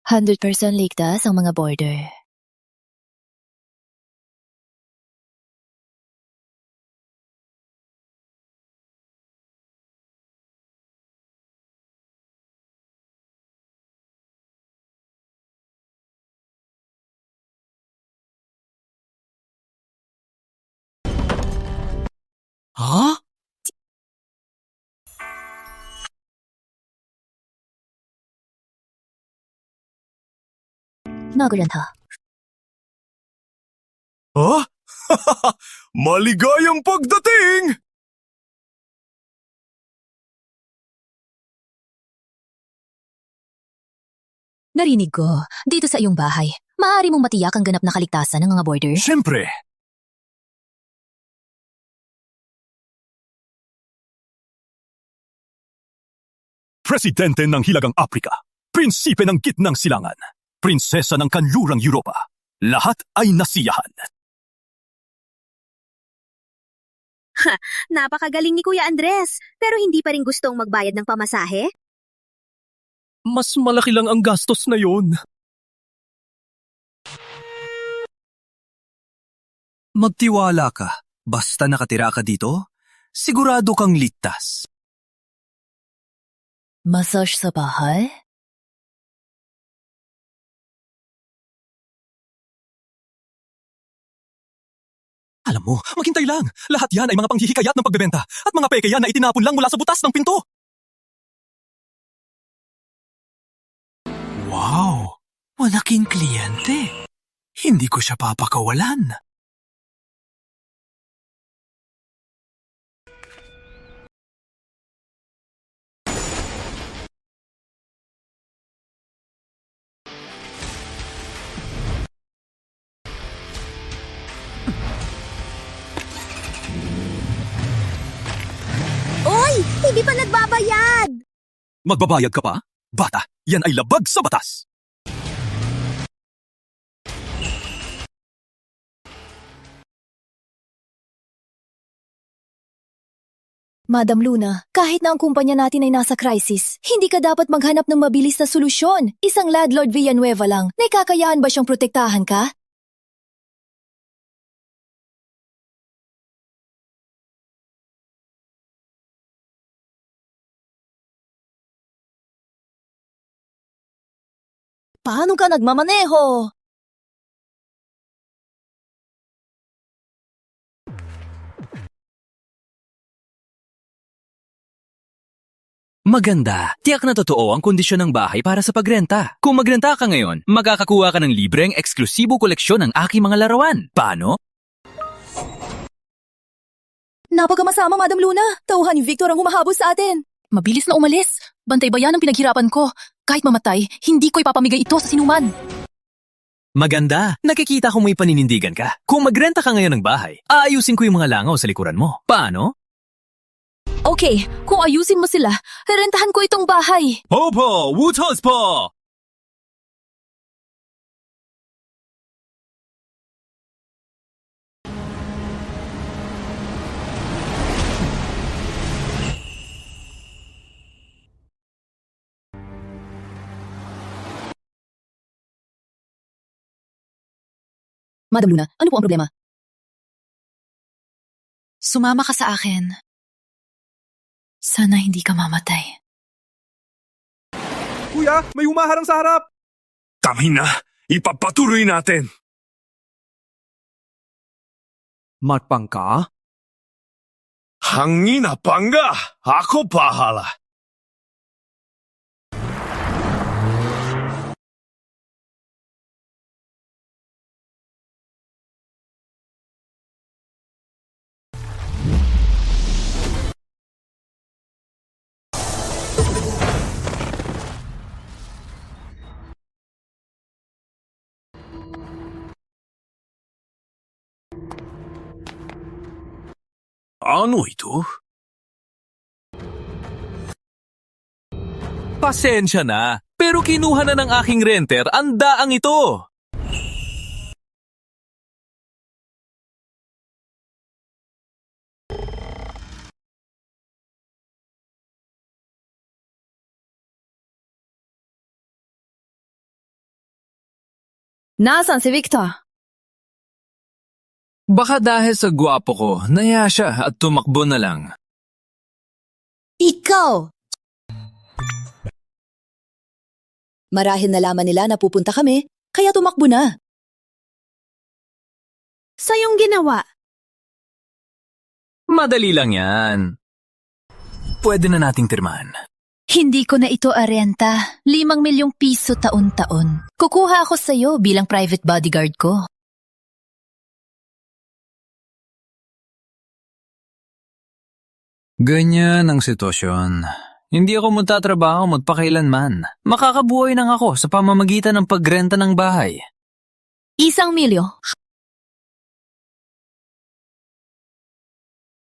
100% ligtas ang mga border. Ha? Ha? Maligayang pagdating! Narinig ko, dito sa iyong bahay, maaari mong matiyak ang ganap na kaligtasan ng mga border? Siyempre. Presidente ng Hilagang Aprika, prinsipe ng Gitnang Silangan, prinsesa ng Kanlurang Europa, lahat ay nasiyahan. Napakagaling ni Kuya Andres, pero hindi pa rin gustong magbayad ng pamasahe? Mas malaki lang ang gastos na yon. Magtiwala ka. Basta nakatira ka dito, sigurado kang ligtas. Massage sa bahay? Alam mo, maghintay lang. Lahat yan ay mga panghihikayat ng pagbebenta at mga peke yan na itinapon lang mula sa butas ng pinto. Wow! Malaking kliyente. Hindi ko siya papakawalan. Oy! Hindi pa nagbabayad! Magbabayad ka pa? Bata, yan ay labag sa batas. Madam Luna, kahit na ang kumpanya natin ay nasa crisis, hindi ka dapat maghanap ng mabilis na solusyon. Isang landlord Villanueva lang. Nakakayahan ba siyang protektahan ka? Paano ka nagmamaneho? Maganda. Tiyak na totoo ang kondisyon ng bahay para sa pagrenta. Kung magrenta ka ngayon, makakakuha ka ng libreng eksklusibo koleksyon ng aking mga larawan. Paano? Napakamasama, Madam Luna. Tauhan ni Victor ang humahabol sa atin. Mabilis na umalis. Bantay ba yan ang pinaghirapan ko? Kahit mamatay, hindi ko ipapamigay ito sa sinuman. Maganda. Nakikita ko may paninindigan ka. Kung magrenta ka ngayon ng bahay, aayusin ko yung mga langaw sa likuran mo. Paano? Okay, kung ayusin mo sila, rentahan ko itong bahay. Opo, wutos po! Madam Luna, ano po ang problema? Sumama ka sa akin. Sana hindi ka mamatay. Kuya, may humaharang sa harap! Kami na! Ipapatuloy natin! Matpang ka? Hangin na pangga! Ako bahala! Ano ito? Pasensya na, pero kinuha na ng aking renter ang daang ito. Nasaan si Victor? Baka dahil sa gwapo ko, naya siya at tumakbo na lang. Ikaw! Marahil nalaman nila na pupunta kami, kaya tumakbo na. Sa iyong ginawa, Madali lang yan. Pwede na nating tirmahan. Hindi ko na ito arenta. 5 milyong piso taon-taon. Kukuha ako sa'yo bilang private bodyguard ko. Ganyan ang sitwasyon. Hindi ako magtatrabaho magpakailanman. Makakabuhay lang ako sa pamamagitan ng pagrenta ng bahay. 1 milyo.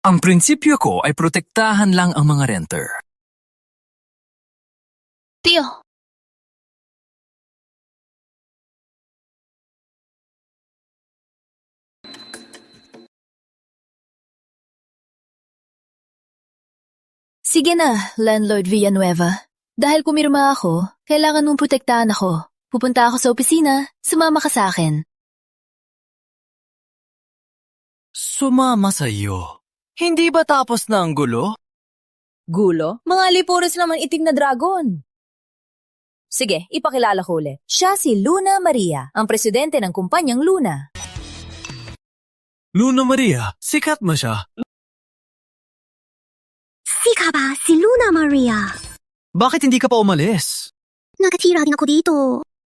Ang prinsipyo ko ay protektahan lang ang mga renter. Tiyo. Sige na, Landlord Villanueva. Dahil pumirma ako, kailangan mong protektahan ako. Pupunta ako sa opisina, sumama ka sa akin. Sumama sa iyo. Hindi ba tapos na ang gulo? Gulo? Mga lipuros naman itim na dragon. Sige, ipakilala ko ulit. Siya si Luna Maria, ang presidente ng kumpanyang Luna. Luna Maria, sikat mo siya. sika ba si Luna Maria? Bakit hindi ka pa umalis? Nakatira din ako dito.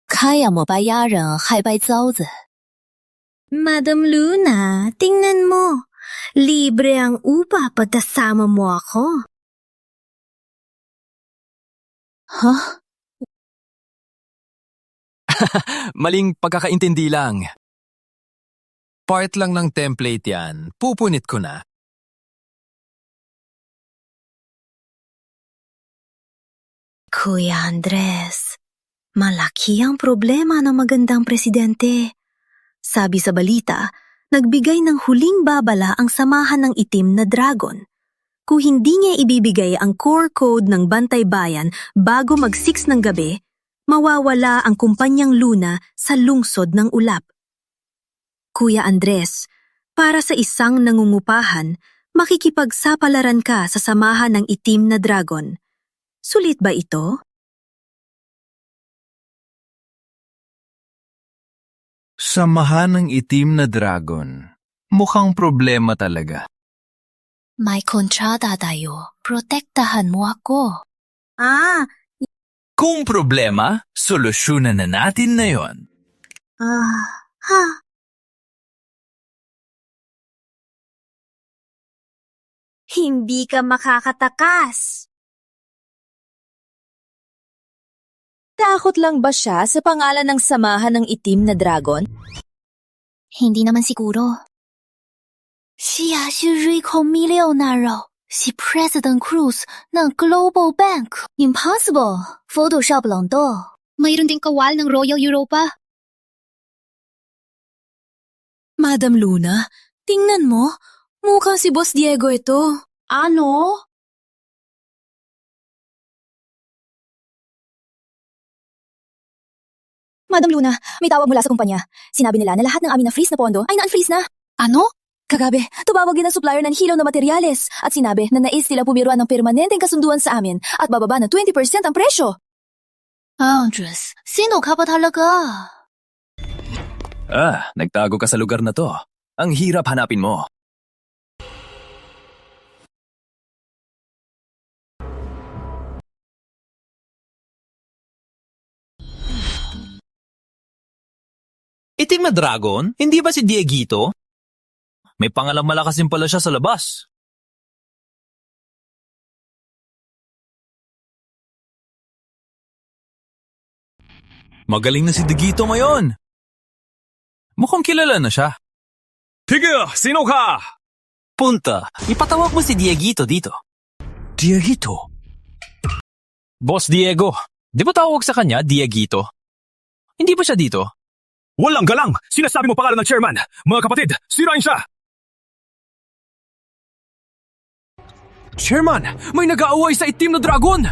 Kaya mo bayaran haibay zauzi. Madam Luna, tingnan mo. Libre ang upa pagkasama mo ako. Huh? Maling pagkakaintindi lang. Part lang ng template yan. Pupunit ko na. Kuya Andres, malaki ang problema ng magandang presidente. Sabi sa balita, nagbigay ng huling babala ang samahan ng itim na dragon. Kung hindi niya ibibigay ang core code ng Bantay Bayan bago mag-6 ng gabi, mawawala ang kumpanyang Luna sa lungsod ng ulap. Kuya Andres, para sa isang nangungupahan, makikipagsapalaran ka sa samahan ng itim na dragon. Sulit ba ito? Samahan ng itim na dragon. Mukhang problema talaga. May kontrata tayo. Protektahan mo ako. Kung problema, solusyonan na natin na yon. Hindi ka makakatakas. Takot lang ba siya sa pangalan ng samahan ng itim na dragon? Hindi naman siguro. Siya si Rico Millionaire, si President Cruz ng Global Bank. Impossible. Photoshop lang to. Mayroon ding kawal ng Royal Europa. Madam Luna, tingnan mo. Mukhang si Boss Diego ito. Ano? Madam Luna, may tawag mula sa kumpanya. Sinabi nila na lahat ng amin na-freeze na pondo ay na-unfreeze na. Ano? Kagabi, tumawag din ang supplier ng hilaw na materyales at sinabi na nais nila pumiruan ng permanenteng kasunduan sa amin at bababa ng 20% ang presyo. Andres, sino ka ba talaga? Nagtago ka sa lugar na to. Ang hirap hanapin mo. Itim na dragon? Hindi ba si Dieguito? May pangalang malakas din pala siya sa labas. Magaling na si Dieguito ngayon. Mukhang kilala na siya. Tigil! Sino ka? Punta, ipatawag mo si Dieguito dito. Dieguito? Boss Diego, di ba tawag sa kanya Dieguito? Hindi ba siya dito? Walang galang! Sinasabi mo pangalan ng chairman! Mga kapatid, sirain siya! Chairman, may nag-aaway sa itim na dragon!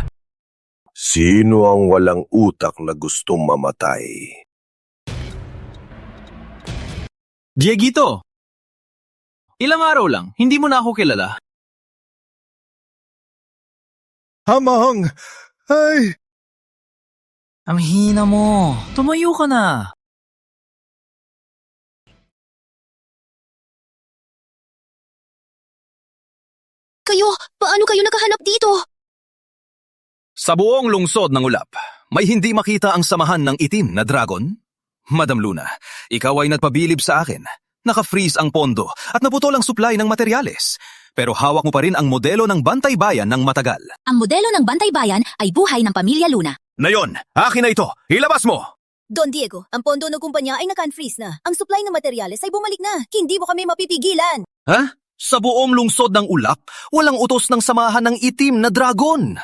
Sino ang walang utak na gustong mamatay? Dieguito! Ilang araw lang, hindi mo na ako kilala. Hamang! Ay! Ang hina mo. Tumayo ka na. Kayo, paano kayo nakahanap dito? Sa buong lungsod ng ulap, may hindi makita ang samahan ng itim na dragon? Madam Luna, ikaw ay nagpabilib sa akin. Naka-freeze ang pondo at naputol ang supply ng materyales. Pero hawak mo pa rin ang modelo ng Bantay Bayan ng matagal. Ang modelo ng Bantay Bayan ay buhay ng Pamilya Luna. Na yon, akin na ito. Ilabas mo! Don Diego, ang pondo ng kumpanya ay naka-unfreeze na. Ang supply ng materyales ay bumalik na. Hindi mo kami mapipigilan. Ha? Sa buong lungsod ng ulap, walang utos ng samahan ng itim na dragon.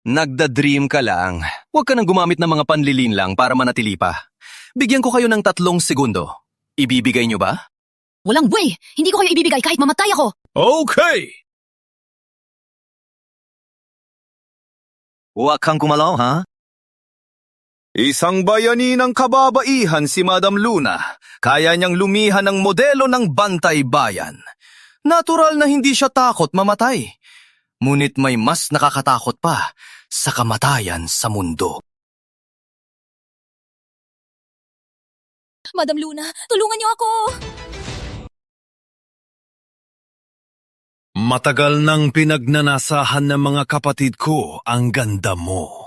Nagda-dream ka lang. Huwag ka nang gumamit ng mga panlilin lang para manatili pa. Bigyan ko kayo ng 3 segundo. Ibibigay nyo ba? Walang way! Hindi ko kayo ibibigay kahit mamatay ako! Okay! Huwag kang kumalaw, ha? Isang bayani ng kababaihan si Madam Luna. Kaya niyang lumihan ng modelo ng Bantay Bayan. Natural na hindi siya takot mamatay. Ngunit may mas nakakatakot pa sa kamatayan sa mundo. Madam Luna, tulungan niyo ako. Matagal nang pinagnanasahan ng mga kapatid ko ang ganda mo.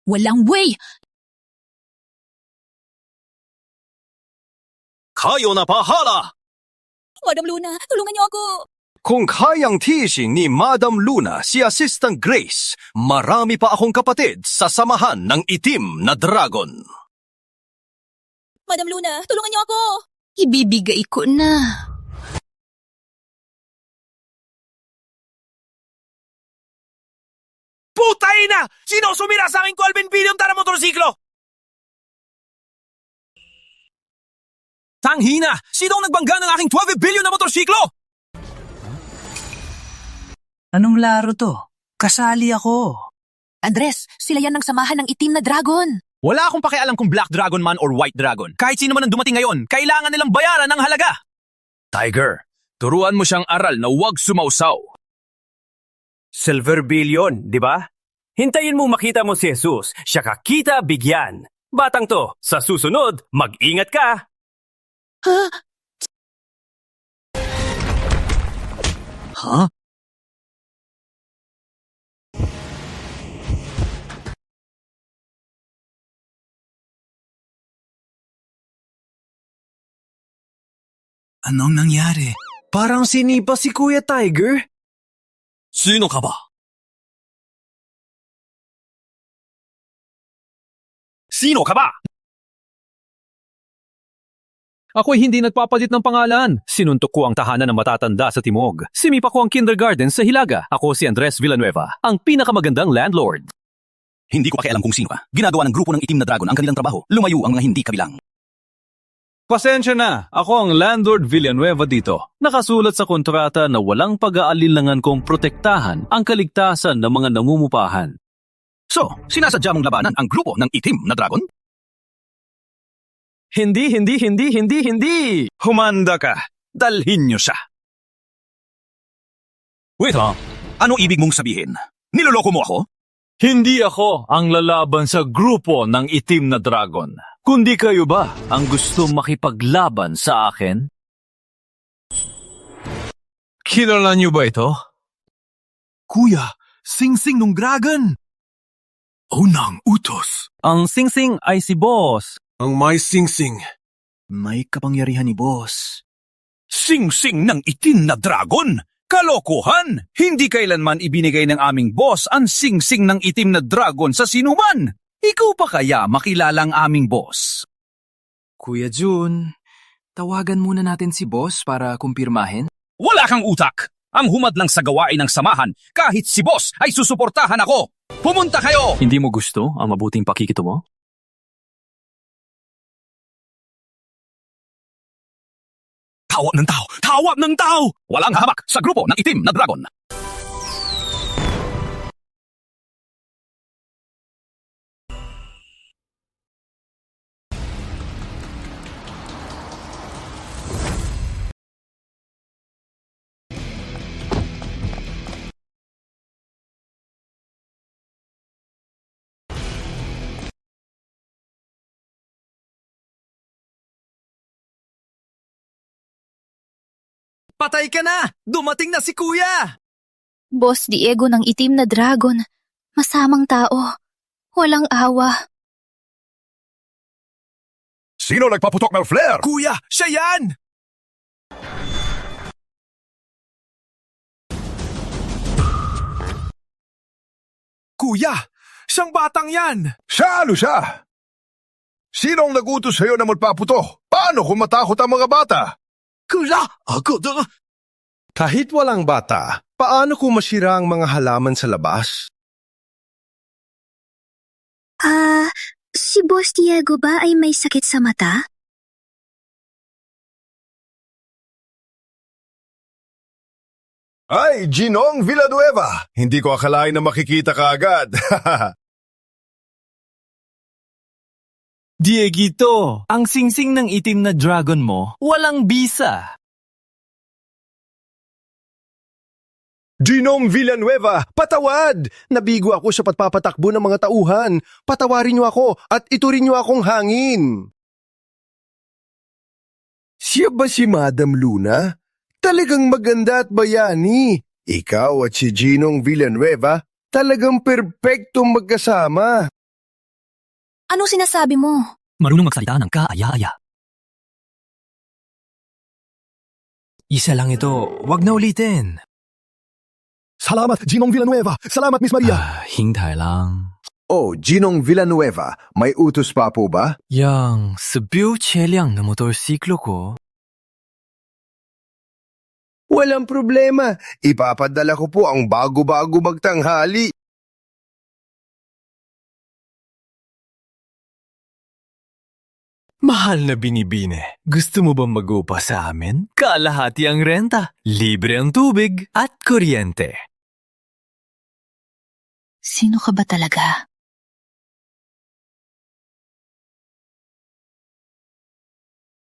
Walang way! Kayo na pahala! Madam Luna, tulungan niyo ako. Kung kayang tising ni Madam Luna si Assistant Grace, marami pa akong kapatid sa samahan ng itim na dragon. Madam Luna, tulungan niyo ako. Ibibigay ko na. Putay na! Sino sumira sa aking 12 billion tara motorsiklo? Tanghina! Sino ang nagbangga ng aking 12 billion na motorsiklo? Anong laro to? Kasali ako. Andres, sila yan ng samahan ng itim na dragon. Wala akong pakialam kung Black Dragon man or White Dragon. Kahit sino man ang dumating ngayon, kailangan nilang bayaran ng halaga. Tiger, turuan mo siyang aral na huwag sumausaw. Silver billion, di ba? Hintayin mo makita mo si Jesus, siya kakita bigyan. Batang to, sa susunod, mag-ingat ka! Ha? Anong nangyari? Parang sinipa si Kuya Tiger. Sino ka ba? Sino ka ba? Ako'y hindi nagpapalit ng pangalan. Sinuntok ko ang tahanan ng matatanda sa Timog. Simipa ko ang kindergarten sa Hilaga. Ako si Andres Villanueva, ang pinakamagandang landlord. Hindi ko pakialam kung sino ka. Ginagawa ng grupo ng itim na dragon ang kanilang trabaho. Lumayo ang mga hindi kabilang. Pasensya na, ako ang landlord Villanueva dito. Nakasulat sa kontrata na walang pag-aalinlangan kong protektahan ang kaligtasan ng mga nangumupahan. So, sinasadya mong labanan ang grupo ng itim na dragon? Hindi. Humanda ka. Dalhin niyo siya. Wait ha, ano ibig mong sabihin? Niloloko mo ako? Hindi ako ang lalaban sa grupo ng itim na dragon. Kundi kayo ba ang gusto makipaglaban sa akin? Kilala niyo ba ito? Kuya, sing-sing nung dragon. Unang utos. Ang sing-sing ay si Boss. Ang may sing-sing. May kapangyarihan ni Boss. Sing-sing ng itim na dragon? Kalokohan! Hindi kailanman ibinigay ng aming boss ang sing-sing ng itim na dragon sa sinuman. Ikaw pa kaya makilala ang aming boss? Kuya Jun, tawagan muna natin si boss para kumpirmahin. Wala kang utak! Ang humad lang sa gawain ng samahan, kahit si boss ay susuportahan ako! Pumunta kayo! Hindi mo gusto ang mabuting pakikito mo? Tawag ng tao! Tawag ng tao! Walang hamak sa grupo ng itim na dragon! Patay ka na! Dumating na si Kuya! Boss Diego ng itim na dragon. Masamang tao. Walang awa. Sino nagpaputok ng flare? Kuya, siya yan! Kuya, siyang batang yan! Siya ano siya? Sinong nagutos sa'yo na magpaputok? Paano kung matakot ang mga bata? Kuya, ako da! Kahit walang bata, paano kung masira ang mga halaman sa labas? Si Boss Diego ba ay may sakit sa mata? Ay, Ginong Villanueva! Hindi ko akalain na makikita ka agad. Dieguito, ang singsing ng itim na dragon mo, walang bisa. Ginong Villanueva, patawad! Nabigo ako sa pagpapatakbo ng mga tauhan. Patawarin niyo ako at iturin niyo akong hangin. Siya ba si Madam Luna? Talagang maganda at bayani. Ikaw at si Ginong Villanueva, talagang perpektong magkasama. Anong sinasabi mo? Marunong magsalita ng kaaya-aya. Isa lang ito, wag na ulitin. Salamat, Ginong Villanueva. Salamat, Miss Maria. Hintay lang. Oh, Ginong Villanueva, may utos pa po ba? Yang sabiw chelyang na motorsiklo ko. Walang problema. Ipapadala ko po ang bago-bago magtanghali. Mahal na binibine, gusto mo bang mag-upa sa amin? Kalahati ang renta, libre ang tubig at kuryente. Sino ka ba talaga?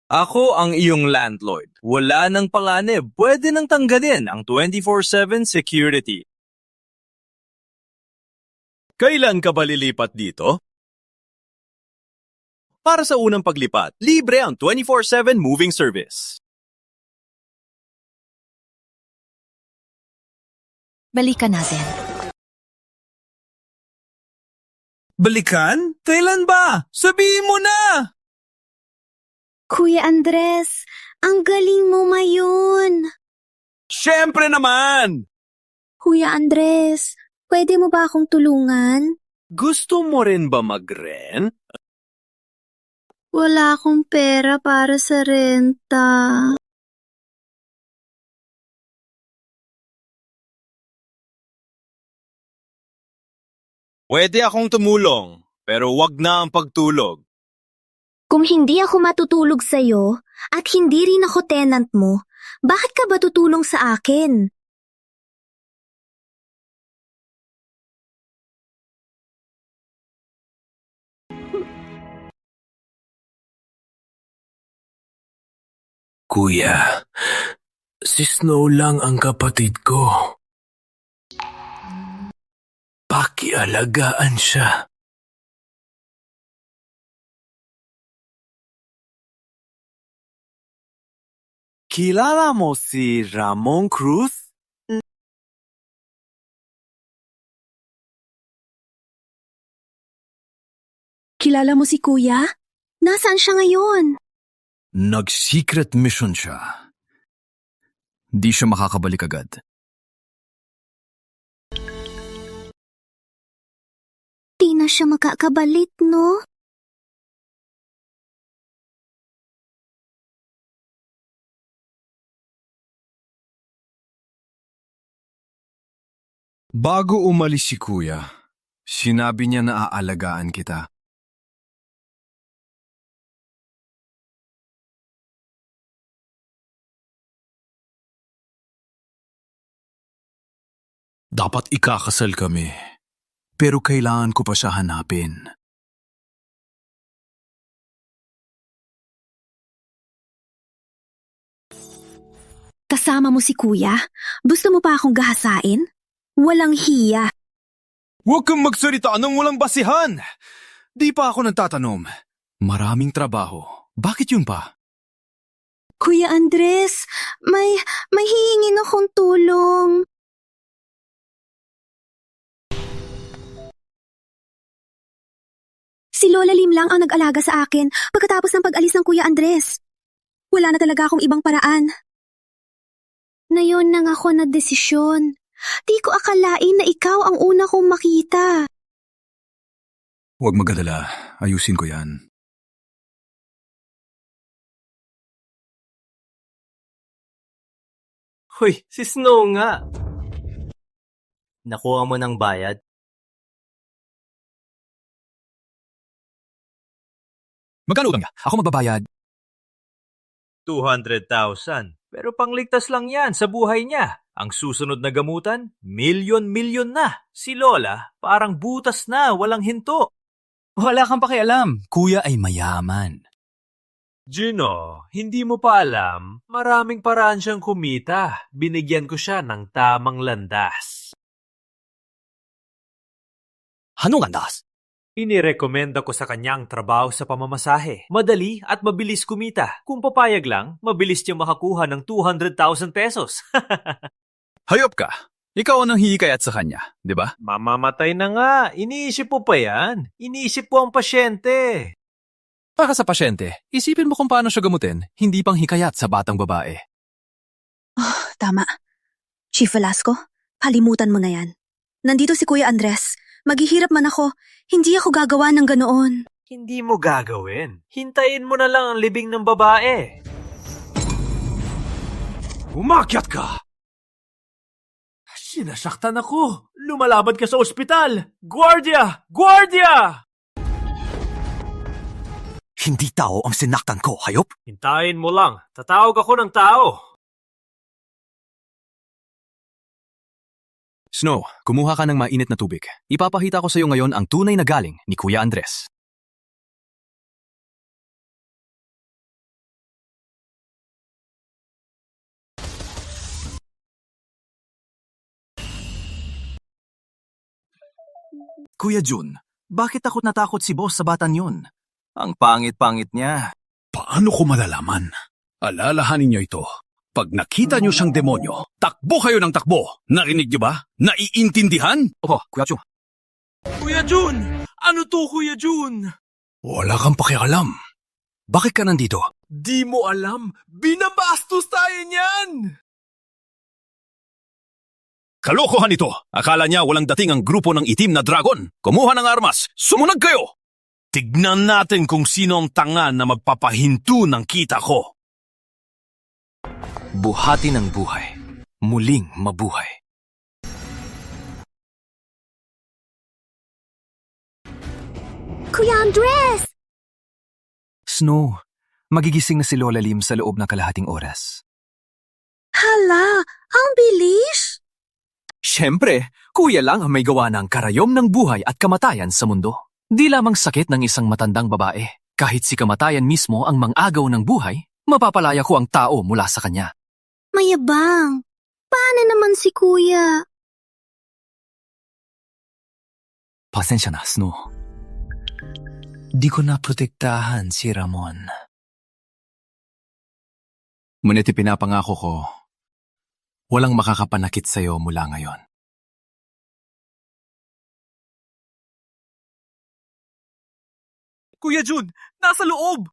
Ako ang iyong landlord. Wala nang panganib. Pwede nang tanggalin ang 24/7 security. Kailan ka ba lilipat dito? Para sa unang paglipat, libre ang 24/7 moving service. Balikan natin. Balikan? Kailan ba? Sabihin mo na! Kuya Andres, ang galing mo mayon. Siyempre naman! Kuya Andres, pwede mo ba akong tulungan? Gusto mo rin ba mag-rent? Wala akong pera para sa renta. Pwede akong tumulong, pero wag na ang pagtulog. Kung hindi ako matutulog sa'yo at hindi rin ako tenant mo, bakit ka ba tutulong sa akin? Kuya, si Snow lang ang kapatid ko. Pakialagaan siya. Kilala mo si Ramon Cruz? Kilala mo si Kuya? Nasaan siya ngayon? Nag-secret mission siya. Di siya makakabalik agad. Di na siya makakabalik, no? Bago umalis si Kuya, sinabi niya na aalagaan kita. Dapat ikakasal kami, pero kailangan ko pa siya hanapin. Kasama mo si Kuya? Gusto mo pa akong gahasain? Walang hiya. Huwag kang magsalita ng walang basihan! Di pa ako nagtatanom. Maraming trabaho. Bakit yun pa? Kuya Andres, may naman akong tulong. Si Lola Lim lang ang nag-alaga sa akin pagkatapos ng pag-alis ng Kuya Andres. Wala na talaga akong ibang paraan. Ngayon nang ako na desisyon. Di ko akalain na ikaw ang una kong makita. Huwag mag-alala. Ayusin ko yan. Hoy, si Snow nga. Nakuha mo ng bayad? Magkano utang niya? Ako magbabayad. 200,000. Pero pangligtas lang yan sa buhay niya. Ang susunod na gamutan, milyon-milyon na. Si Lola, parang butas na, walang hinto. Wala kang pakialam. Kuya ay mayaman. Gino, hindi mo pa alam, maraming paraan siyang kumita. Binigyan ko siya ng tamang landas. Anong andas? Inirekomenda ko sa kanya ang trabaho sa pamamasahe. Madali at mabilis kumita. Kung papayag lang, mabilis niya makakuha ng 200,000 pesos. Hayop ka. Ikaw ang hihikayat sa kanya, di ba? Mamamatay na nga. Iniisip mo pa yan. Iniisip mo ang pasyente. Para sa pasyente, isipin mo kung paano siya gamutin, hindi pang hikayat sa batang babae. Tama. Chief Velasco, kalimutan mo na yan. Nandito si Kuya Andres. Maghihirap man ako, hindi ako gagawa ng ganoon. Hindi mo gagawin. Hintayin mo na lang ang libing ng babae. Umakyat ka! Sinasaktan ako. Lumalabad ka sa ospital. Guardia! Guardia! Hindi tao ang sinaktan ko, hayop. Hintayin mo lang. Tatawag ako ng tao. Snow, kumuha ka ng mainit na tubig. Ipapahita ko sa iyo ngayon ang tunay na galing ni Kuya Andres. Kuya Jun, bakit takot na takot si boss sa batang yun? Ang pangit-pangit niya. Paano ko malalaman? Alalahanin niyo ito. Pag nakita niyo siyang demonyo, takbo kayo ng takbo. Narinig niyo ba? Naiintindihan? Opo, Kuya Jun. Kuya Jun! Ano to, Kuya Jun? Wala kang pakialam. Bakit ka nandito? Di mo alam. Binabastos tayo niyan! Kalokohan ito! Akala niya walang dating ang grupo ng itim na dragon. Kumuha ng armas! Sumunod kayo! Tignan natin kung sino ang tanga na magpapahinto ng kita ko. Buhati ng buhay. Muling mabuhay. Kuya Andres! Snow, magigising na si Lola Lim sa loob ng kalahating oras. Hala, ang bilis! Siyempre, kuya lang ang may gawa ng karayom ng buhay at kamatayan sa mundo. Di lamang sakit ng isang matandang babae. Kahit si kamatayan mismo ang mang-agaw ng buhay, mapapalaya ko ang tao mula sa kanya. Mayabang. Paano naman si Kuya? Pasensya na, Snow. Di ko na protektahan si Ramon. Ngunit ipinapangako ko, walang makakapanakit sa'yo mula ngayon. Kuya Jun, nasa loob!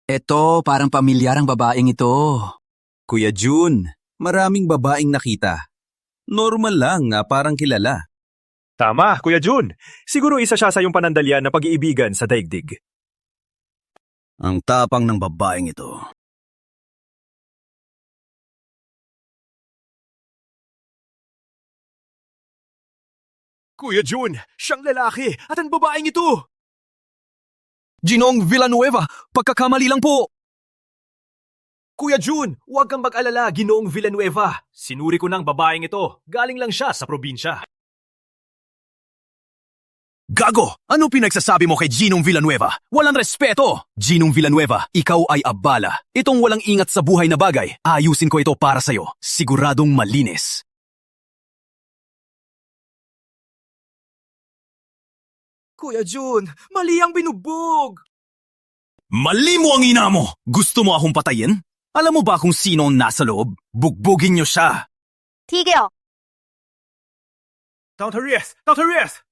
Eto, parang pamilyar ang babaeng ito. Kuya Jun, maraming babaeng nakita. Normal lang na parang kilala. Tama, Kuya Jun. Siguro isa siya sa iyong panandalian na pag-iibigan sa daigdig. Ang tapang ng babaeng ito. Kuya Jun, siyang lalaki at ang babaeng ito! Ginong Villanueva, pagkakamali lang po! Kuya Jun, huwag kang mag-alala, Ginoong Villanueva. Sinuri ko ng babaeng ito. Galing lang siya sa probinsya. Gago! Ano pinagsasabi mo kay Ginong Villanueva? Walang respeto! Ginong Villanueva, ikaw ay abala. Itong walang ingat sa buhay na bagay, ayusin ko ito para sa'yo. Siguradong malinis. Kuya Jun, mali ang binugbog! Mali mo ang ina mo! Gusto mo akong patayin? Alam mo ba kung sino ang nasa loob? Bugbugin niyo siya! Tigil! Dr. Reyes! Dr. Reyes!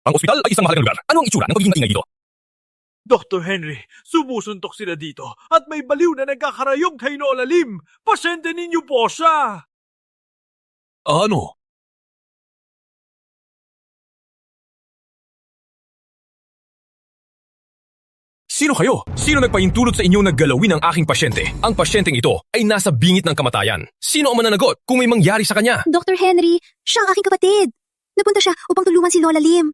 Ang ospital ay isang mahalagang lugar. Ano ang itsura ng pagiging maingay dito? Dr. Henry, sumusuntok sila dito at may baliw na nagkakarayom kay Lola Lim. Pasyente ninyo po siya! Ano? Sino kayo? Sino nagpahintulot sa inyong naggalawin ang aking pasyente? Ang pasyenteng ito ay nasa bingit ng kamatayan. Sino ang mananagot kung may mangyari sa kanya? Dr. Henry, siya ang aking kapatid. Napunta siya upang tulungan si Lola Lim.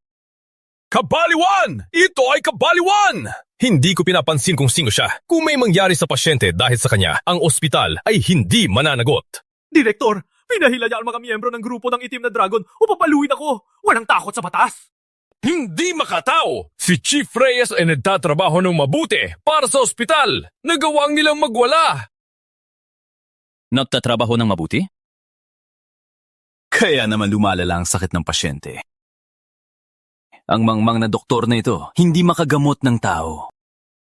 Kabaliwan! Ito ay kabaliwan! Hindi ko pinapansin kung sino siya. Kung may mangyari sa pasyente dahil sa kanya, ang ospital ay hindi mananagot. Direktor, pinahila niya ang mga miyembro ng grupo ng Itim na Dragon o papaluin ako. Walang takot sa batas. Hindi makatao! Si Chief Reyes ay nagtatrabaho ng mabuti para sa ospital. Nagawang nilang magwala. Nagtatrabaho ng mabuti? Kaya naman lumalala ang sakit ng pasyente. Ang mangmang na doktor na ito, hindi makagamot ng tao.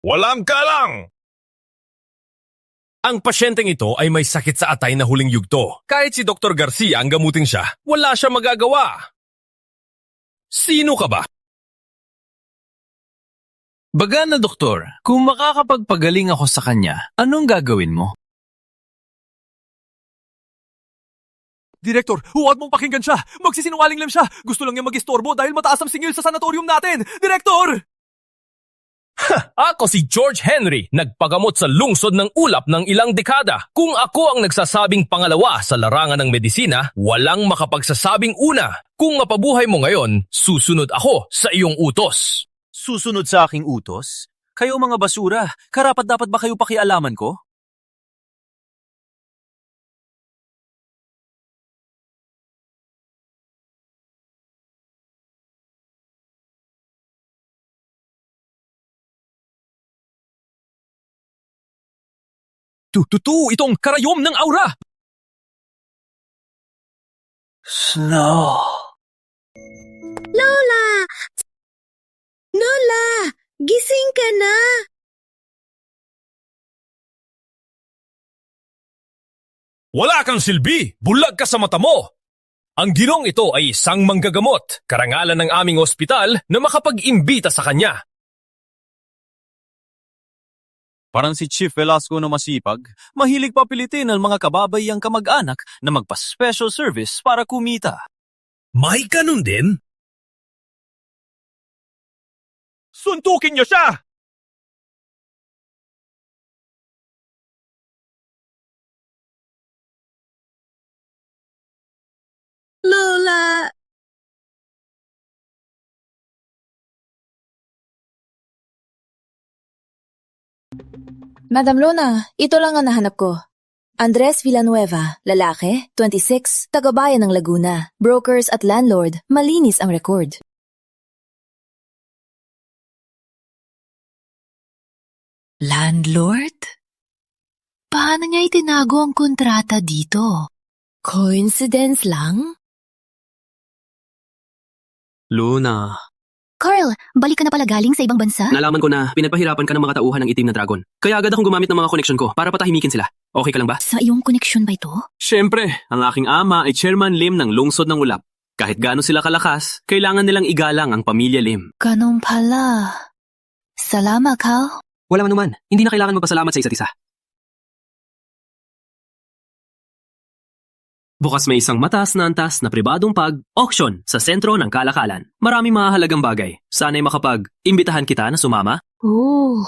Walang kalang! Ang pasyenteng ito ay may sakit sa atay na huling yugto. Kahit si Dr. Garcia ang gamutin siya, wala siya magagawa. Sino ka ba? Baga na doktor, kung makakapagpagaling ako sa kanya, anong gagawin mo? Direktor, huwag mong pakinggan siya. Magsisinungaling lang siya. Gusto lang niya mag-istorbo dahil mataas ang singil sa sanatorium natin. Direktor! Ako si George Henry, nagpagamot sa lungsod ng ulap ng ilang dekada. Kung ako ang nagsasabing pangalawa sa larangan ng medisina, walang makapagsasabing una. Kung mapabuhay mo ngayon, susunod ako sa iyong utos. Susunod sa aking utos? Kayo mga basura, karapat-dapat ba kayo pakialaman ko? Tututu itong karayom ng aura! Snow. Lola! Lola! Gising ka na! Wala kang silbi! Bulag ka sa mata mo! Ang ginong ito ay isang manggagamot, karangalan ng aming ospital na makapag-imbita sa kanya. Parang si Chief Velasco na masipag, mahilig papilitin ang mga kababayang kamag-anak na magpa-special service para kumita. May ganun din? Suntukin niyo siya! Lola! Madam Luna, ito lang ang nahanap ko. Andres Villanueva, lalaki, 26, taga-bayan ng Laguna. Brokers at landlord, malinis ang record. Landlord? Paano niya itinago ang kontrata dito? Coincidence lang? Luna, Carl, balik ka na pala galing sa ibang bansa? nalaman ko na pinagpahirapan ka ng mga tauhan ng Itim na Dragon. Kaya agad akong gumamit ng mga koneksyon ko para patahimikin sila. Okay ka lang ba? Sa iyong koneksyon ba ito? Siyempre, ang aking ama ay Chairman Lim ng Lungsod ng Ulap. Kahit gaano sila kalakas, kailangan nilang igalang ang pamilya Lim. Ganun pala. Salamat, Carl. Walang anuman, hindi na kailangan magpasalamat sa isa't isa. Bukas may isang mataas na antas na pribadong pag-auction sa sentro ng kalakalan. Maraming mahalagang bagay. Sana'y makapag-imbitahan kita na sumama. Oh.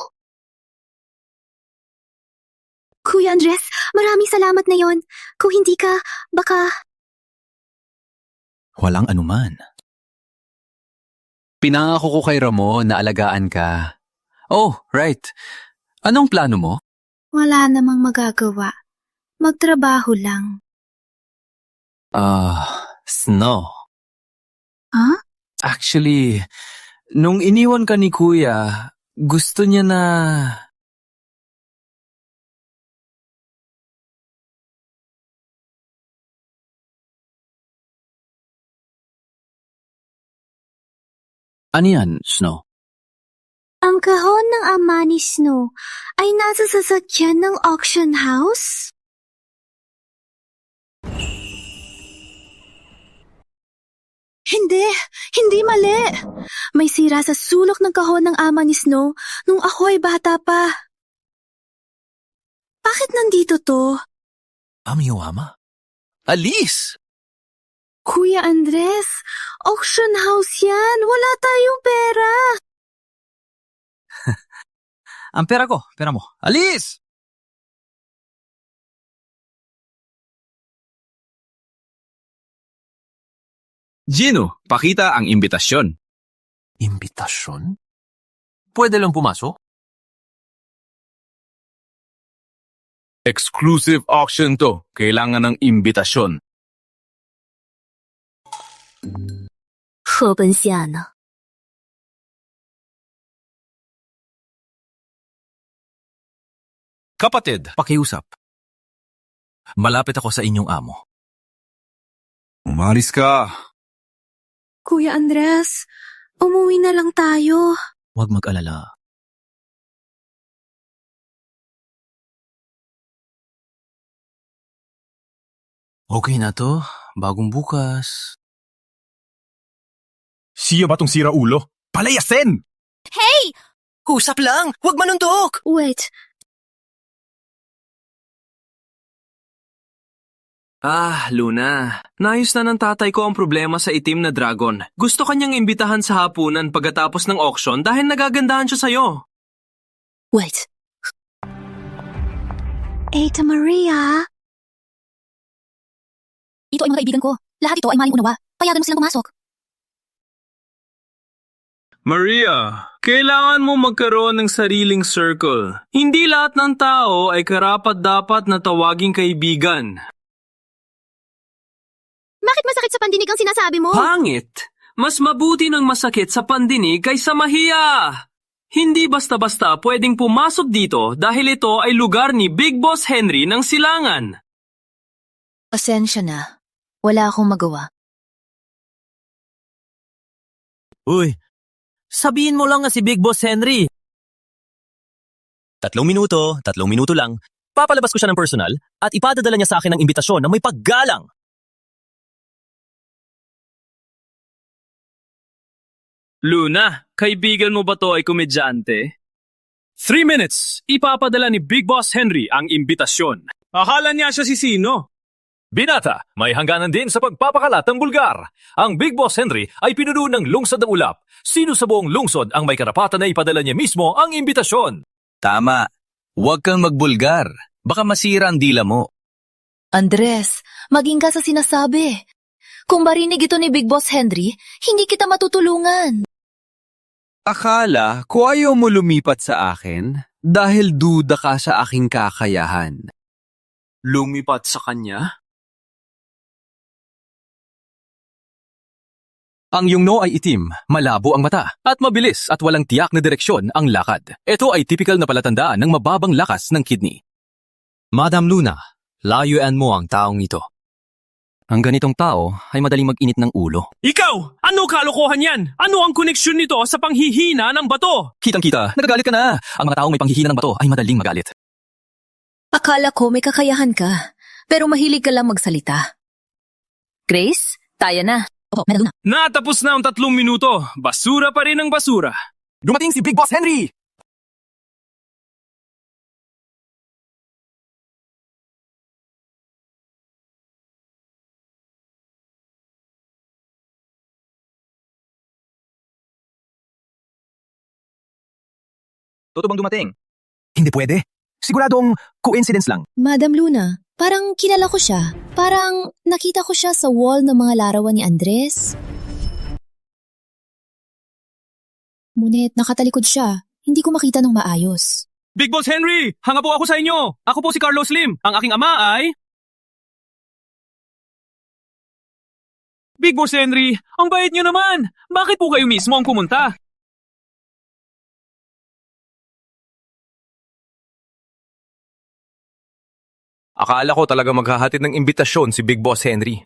Kuya Andres, maraming salamat na yon. Kung hindi ka, baka... Walang anuman. Pinangako ko kay Ramon na alagaan ka. Oh, right. Anong plano mo? Wala namang magagawa. Magtrabaho lang. Snow. Huh? Actually, nung iniwan ka ni Kuya, gusto niya na... Ano yan, Snow? Ang kahon ng ama ni Snow ay nasa sasakyan ng auction house? Hindi mali. May sira sa sulok ng kahon ng ama ni Snow nung ako ay bata pa. Bakit nandito to? Amiyama? Alice! Kuya Andres, auction house yan. Wala tayong pera. Ang pera ko, pera mo. Alice! Gino, pakita ang imbitasyon. Imbitasyon? Pwede lang pumasok? Exclusive auction to. Kailangan ng imbitasyon. 课本下呢？ Kapatid, Pakiusap. Malapit ako sa inyong amo. umalis ka. Kuya Andres, umuwi na lang tayo. Huwag mag-alala. Okay na to. Bagong bukas. Siya ba tong sira ulo? Palayasin! Usap lang! Huwag manuntok! Wait, Luna. Naayos na ng tatay ko ang problema sa itim na dragon. Gusto kanyang imbitahan sa hapunan pagkatapos ng auction dahil nagagandahan siya sa'yo. wait. Eta Maria, Ito ay mga kaibigan ko. Lahat ito ay maling unawa. Payagan mo silang pumasok. Maria, kailangan mo magkaroon ng sariling circle. Hindi lahat ng tao ay karapat-dapat na tawaging kaibigan. bakit masakit sa pandinig ang sinasabi mo? Pangit! Mas mabuti ng masakit sa pandinig kaysa mahiya! Hindi basta-basta pwedeng pumasok dito dahil ito ay lugar ni Big Boss Henry ng Silangan. Pasensya na. Wala akong magawa. Uy, sabihin mo lang nga si Big Boss Henry. 3 minuto lang. Papalabas ko siya ng personal at ipadadala niya sa akin ng imbitasyon na may paggalang. Luna, kaibigan mo ba to ay komedyante? 3 minutes! Ipapadala ni Big Boss Henry ang imbitasyon. Akala niya siya si sino? Binata, may hangganan din sa pagpapakalat ng bulgar. Ang Big Boss Henry ay pinuno ng lungsod ng ulap. Sino sa buong lungsod ang may karapatan na ipadala niya mismo ang imbitasyon? Tama. Huwag kang magbulgar. Baka masira ang dila mo. Andres, maging ka sa sinasabi. Kung marinig ito ni Big Boss Henry, hindi kita matutulungan. Akala ko ayaw mo lumipat sa akin dahil duda ka sa aking kakayahan. Lumipat sa kanya? Ang iyong no ay itim, malabo ang mata, at mabilis at walang tiyak na direksyon ang lakad. Ito ay typical na palatandaan ng mababang lakas ng kidney. Madam Luna, layuan mo ang taong ito. Ang ganitong tao ay madaling mag-init ng ulo. Ikaw! Ano kalokohan yan? Ano ang koneksyon nito sa panghihina ng bato? Kitang-kita, nagagalit ka na. Ang mga taong may panghihina ng bato ay madaling magalit. Akala ko may kakayahan ka, pero mahilig ka lang magsalita. Grace, tayo na. Opo, Madam Luna. Natapos na ang 3 minuto. Basura pa rin ang basura. Dumating si Big Boss Henry! Totoo bang dumating? Hindi pwede. Siguradong coincidence lang. Madam Luna, parang kilala ko siya. Parang nakita ko siya sa wall ng mga larawan ni Andres. Ngunit nakatalikod siya. Hindi ko makita ng maayos. Big Boss Henry! Hanga po ako sa inyo! Ako po si Carlos Lim. Ang aking ama ay... Big Boss Henry, ang bait niyo naman! Bakit po kayo mismo ang pumunta? Akala ko talaga maghahatid ng imbitasyon si Big Boss Henry.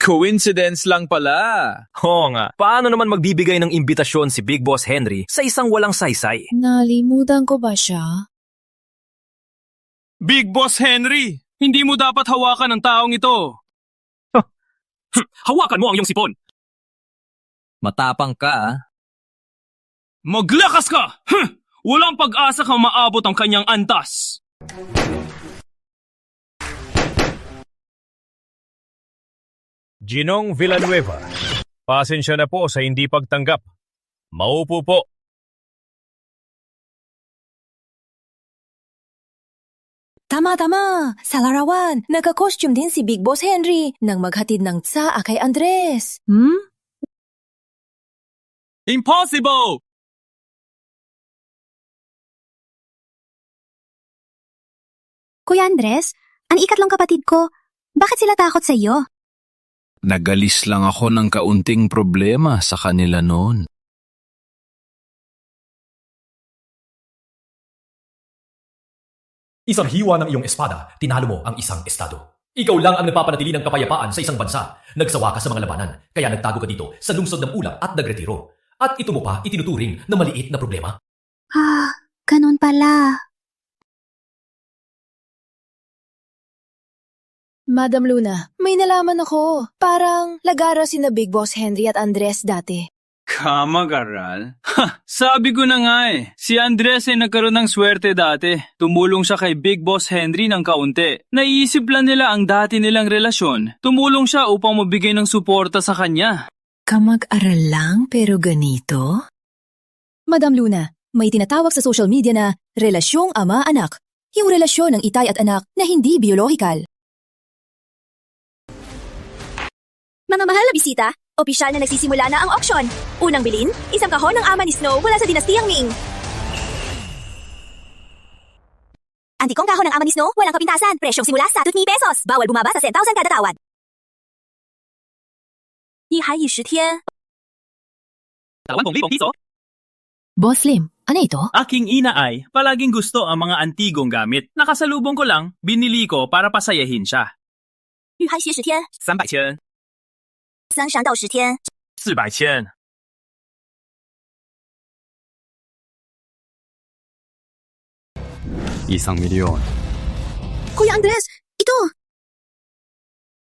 Coincidence lang pala. Oo nga, paano naman magbibigay ng imbitasyon si Big Boss Henry sa isang walang saysay? Nalimutan ko ba siya? Big Boss Henry, hindi mo dapat hawakan ang taong ito. Hawakan mo ang iyong sipon! Matapang ka, ah. Maglakas ka! Walang pag-asa kang maabot ang kanyang antas. Ginong Villanueva, pasensya na po sa hindi pagtanggap. Maupo po. Tama. Sa larawan, nagka-costume din si Big Boss Henry nang maghatid ng tsaa kay Andres. Impossible! Kuya Andres, ang ikatlong kapatid ko, bakit sila takot sa iyo? Nagalis lang ako ng kaunting problema sa kanila noon. Isang hiwa ng iyong espada, tinalo mo ang isang estado. Ikaw lang ang nagpapanatili ng kapayapaan sa isang bansa. Nagsawa ka sa mga labanan, kaya nagtago ka dito sa lungsod ng ulap at nagretiro. At ito mo pa itinuturing na maliit na problema? Ganun pala. Madam Luna, may nalaman ako. Parang lagara sina Big Boss Henry at Andres dati. Kamag-aral? Sabi ko na nga si Andres ay nagkaroon ng swerte dati. Tumulong siya kay Big Boss Henry ng kaunti. Naiisip lang nila ang dati nilang relasyon. Tumulong siya upang mabigay ng suporta sa kanya. Kamag-aral lang pero ganito? Madam Luna, may tinatawag sa social media na relasyong ama-anak. Yung relasyon ng itay at anak na hindi biolohikal. Mga mahal na bisita, opisyal na nagsisimula na ang auksyon. Unang bilin, isang kahon ng ama ni Snow mula sa dinastiyang Ming. Antikong kahon ng ama ni Snow, walang kapintasan, presyong simula sa 2,000 pesos. Bawal bumaba sa 10,000 kada tawad. 一还以10天. 2,000 piso? Boss Lim, ano ito? Aking ina ay palaging gusto ang mga antigong gamit. Nakasalubong ko lang, binili ko para pasayahin siya. 玉还学10天. 300千. 3到10天. 400千. Isang milyon. Kuya Andres, ito!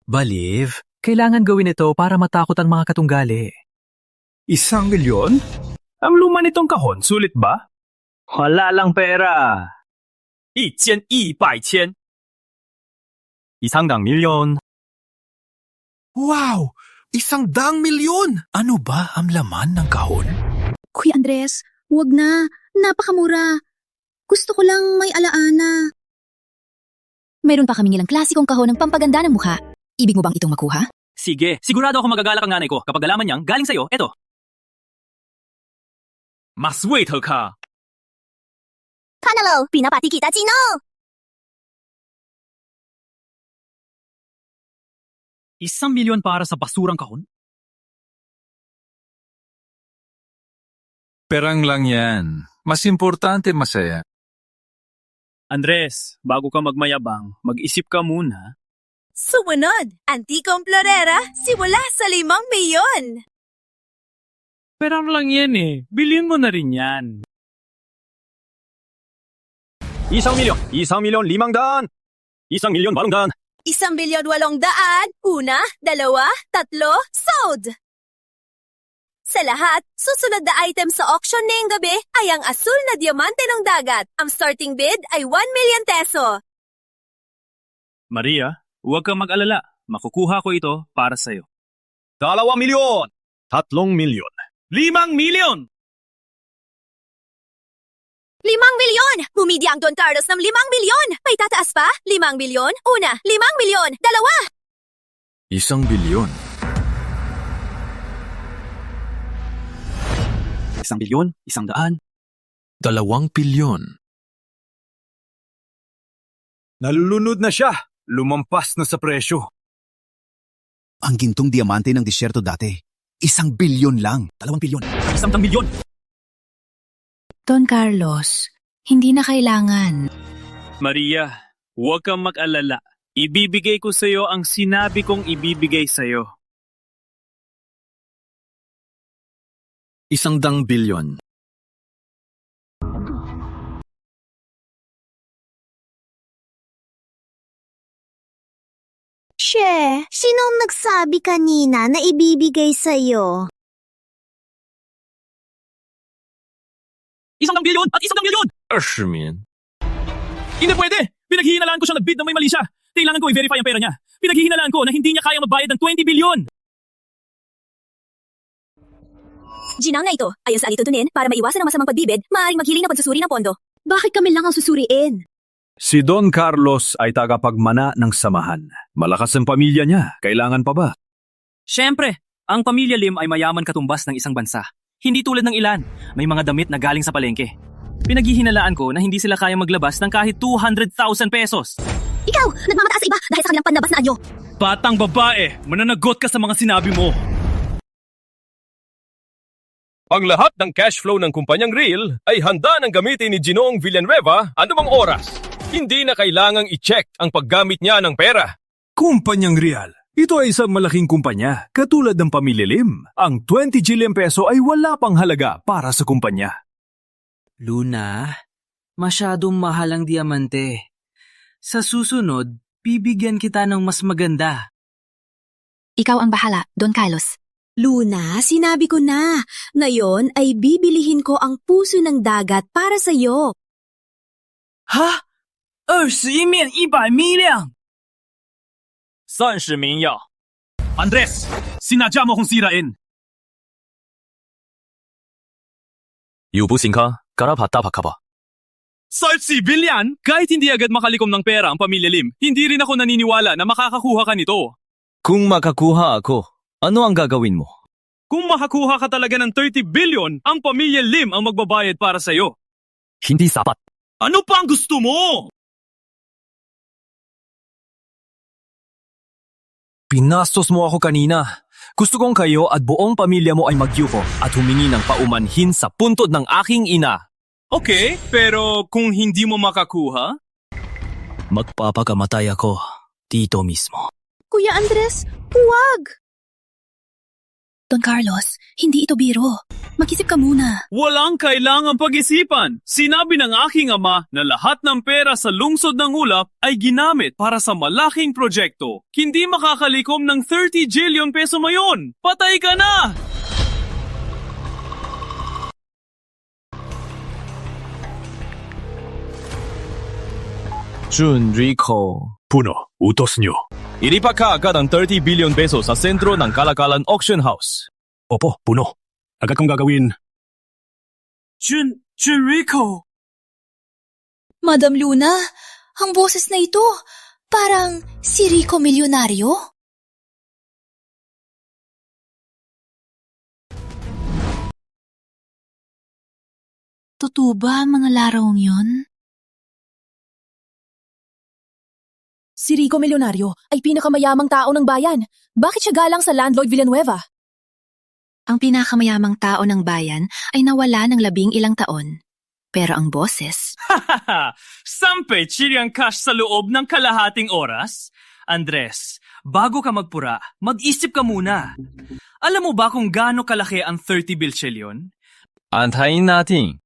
Baliv, kailangan gawin ito para matakot ang mga katunggali. 1 milyon? Ang luma nitong kahon, sulit ba? Wala lang pera. 1,100千. 100 milyon. Wow! 100 milyon! Ano ba ang laman ng kahon? Kuya Andres, wag na. Napakamura. Gusto ko lang may alaana. Mayroon pa kaming ilang klasikong kahon ng pampaganda ng mukha. Ibig mo bang itong makuha? Sige, sigurado ako magagalak ang nanay ko kapag alaman niyang galing sa'yo, eto. Mas waiter ka! Panalo, pinapati kita, Gino! 1 milyon para sa basurang kahon? Perang lang yan. Mas importante masaya. Andres, bago ka magmayabang, mag-isip ka muna. Sumunod, antikong florera, simula sa 5 milyon! Perang lang yan bilhin mo na rin yan. 1 milyon! 1 milyon 500! 1 milyon 800! 1 bilyon 800, 1, 2, 3, sold! Sa lahat, susunod na item sa auction ngayong gabi ay ang asul na diamante ng dagat. Ang starting bid ay 1 million peso. Maria, huwag kang mag-alala. Makukuha ko ito para sa'yo. 2 milyon! 3 milyon! 5 milyon! 5 milyon! Bumidi ang Don Carlos ng 5 milyon! May tataas pa? 5 milyon? 1, 5 milyon! 2! 1 bilyon. 1 bilyon, 100. 2 bilyon. Nalulunod na siya. Lumampas na sa presyo. Ang gintong diamante ng disyerto dati, 1 bilyon lang. 2 bilyon. 1 milyon! Don Carlos, hindi na kailangan. Maria, huwag kang mag-alala. Ibibigay ko sa'yo ang sinabi kong ibibigay sa'yo. 100 bilyon. She, sinong nagsabi kanina na ibibigay sa'yo? 100 bilyon at 100 milyon! 20 million. Hindi pwede! Pinaghihinalaan ko siya nag-bid na may mali siya. Kailangan ko i-verify ang pera niya. Pinaghihinalaan ko na hindi niya kayang magbayad ng 20 bilyon! Ginang na ito, ayon sa alitutunin, para maiwasan ang masamang pagbibid, maaaring maghiling na pagsusuri ng pondo. Bakit kami lang ang susuriin? Si Don Carlos ay tagapagmana ng samahan. Malakas ang pamilya niya. Kailangan pa ba? Siyempre, ang pamilya Lim ay mayaman katumbas ng isang bansa. Hindi tulad ng ilan, may mga damit na galing sa palengke. Pinaghihinalaan ko na hindi sila kaya maglabas ng kahit 200,000 pesos. Ikaw, nagmamataas sa iba dahil sa kanilang panlabas na anyo. Batang babae, mananagot ka sa mga sinabi mo. Ang lahat ng cash flow ng kumpanyang Real ay handa ng gamitin ni Ginoong Villanueva anumang oras. Hindi na kailangang i-check ang paggamit niya ng pera. Kumpanyang Real. Ito ay isang malaking kumpanya, katulad ng Pamilya Lim. Ang 20 Jillion peso ay wala pang halaga para sa kumpanya. Luna, masyadong mahal ang diamante. Sa susunod, bibigyan kita ng mas maganda. Ikaw ang bahala, Don Carlos. Luna, sinabi ko na. Ngayon ay bibilihin ko ang puso ng dagat para sa'yo. Ha? 20面100 million! 30名要. Andres, sinadya mo kong sirain. 유부신카 까라바따바카바. 30 billion? Kahit hindi agad makalikom ng pera ang pamilya Lim, hindi rin ako naniniwala na makakakuha ka nito. Kung makakuha ako, ano ang gagawin mo? Kung makakuha ka talaga ng 30 billion, ang pamilya Lim ang magbabayad para sa'yo. Hindi sapat. Ano pa ang gusto mo? Pinastos mo ako kanina. Gusto kong kayo at buong pamilya mo ay magyuko at humingi ng paumanhin sa puntod ng aking ina. Okay, pero kung hindi mo makakuha? Magpapakamatay ako dito mismo. Kuya Andres, huwag! Don Carlos, hindi ito biro. Mag-isip ka muna. Walang kailangang pag-isipan. Sinabi ng aking ama na lahat ng pera sa lungsod ng ulap ay ginamit para sa malaking proyekto. Hindi makakalikom ng 30 jillion peso mayon. Patay ka na! Junrico. Puno, utos niyo. Ilipat ka agad ang 30 billion peso sa sentro ng Kalakalan Auction House. Opo, Puno. Agad kong gagawin. Junrico! Madam Luna, ang boses na ito, parang si Rico Milyonaryo? Totoo ba ang mga larawng yon? Si Rico Milyonaryo ay pinakamayamang tao ng bayan. Bakit siya galang sa landlord Villanueva? Ang pinakamayamang tao ng bayan ay nawala ng 11 taon. Pero ang boses... Sampe chiriang cash sa loob ng kalahating oras? Andres, bago ka magpura, mag-isip ka muna. Alam mo ba kung gaano kalaki ang 30 bilyon? Antayin natin.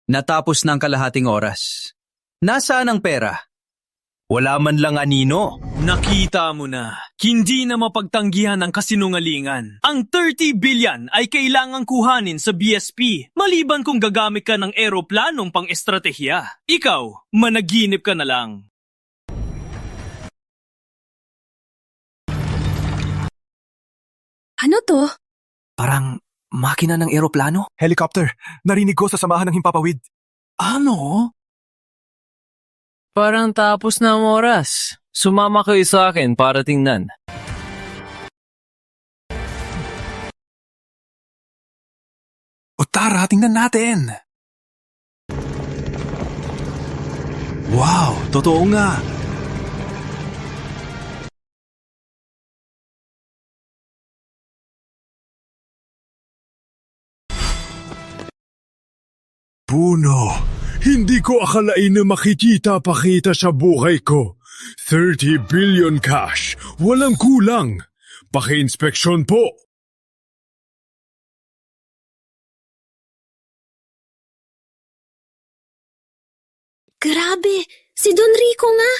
Natapos ng kalahating oras. Nasaan ang pera? Wala man lang anino. Nakita mo na, hindi na mapagtanggihan ang kasinungalingan. Ang 30 billion ay kailangang kuhanin sa BSP, maliban kung gagamit ka ng eroplanong pang-estratehiya. Ikaw, managinip ka na lang. Ano to? Parang makina ng eroplano? Helicopter. Narinig ko sa samahan ng himpapawid. Ano? Parang tapos na ang oras. Sumama kayo sa akin para tingnan. O tara, tingnan natin. Wow, totoo nga. Puno, Hindi ko akalain na makikita pa kita sa buhay ko. 30 billion cash. Walang kulang. Paki-inspeksyon po. Grabe, si Don Rico nga.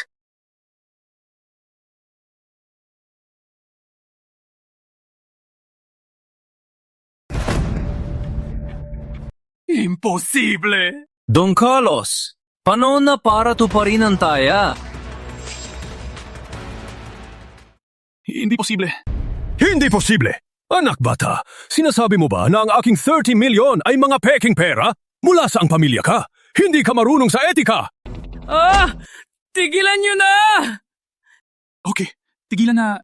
Imposible! Don Carlos, panahon na para tuparin ang taya. Hindi posible. Hindi posible! Anak bata, sinasabi mo ba na ang aking 30 million ay mga peking pera? Mula sa ang pamilya ka? Hindi ka marunong sa etika! Tigilan nyo na! Okay, tigilan na.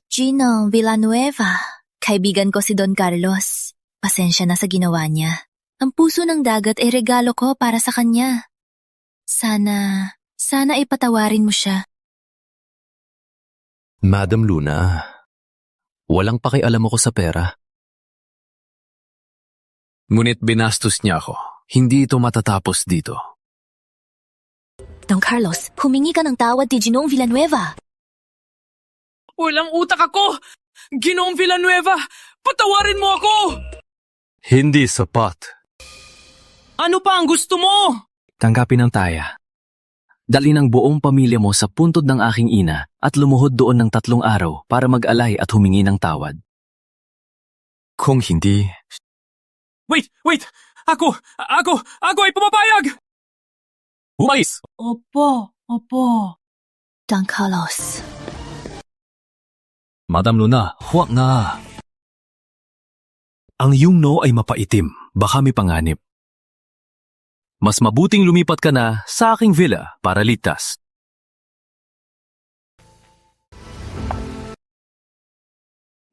Gino Villanueva, kaibigan ko si Don Carlos. Pasensya na sa ginawa niya. Ang puso ng dagat ay regalo ko para sa kanya. Sana ipatawarin mo siya. Madam Luna, walang pakialam ako sa pera. Ngunit binastos niya ako. Hindi ito matatapos dito. Don Carlos, humingi ka ng tawad kay Ginoong Villanueva. Walang utak ako! Ginoong Villanueva, patawarin mo ako! Hindi sapat. Ano pa ang gusto mo? Tanggapin ang taya. Dalhin ang buong pamilya mo sa puntod ng aking ina at lumuhod doon ng 3 araw para mag-alay at humingi ng tawad. Kung hindi... Wait! Ako ay pumapayag! Umalis! Opo. Don Carlos. Madam Luna, huwag na. Ang iyong no ay mapaitim, baka may panganib. Mas mabuting lumipat ka na sa aking villa para ligtas.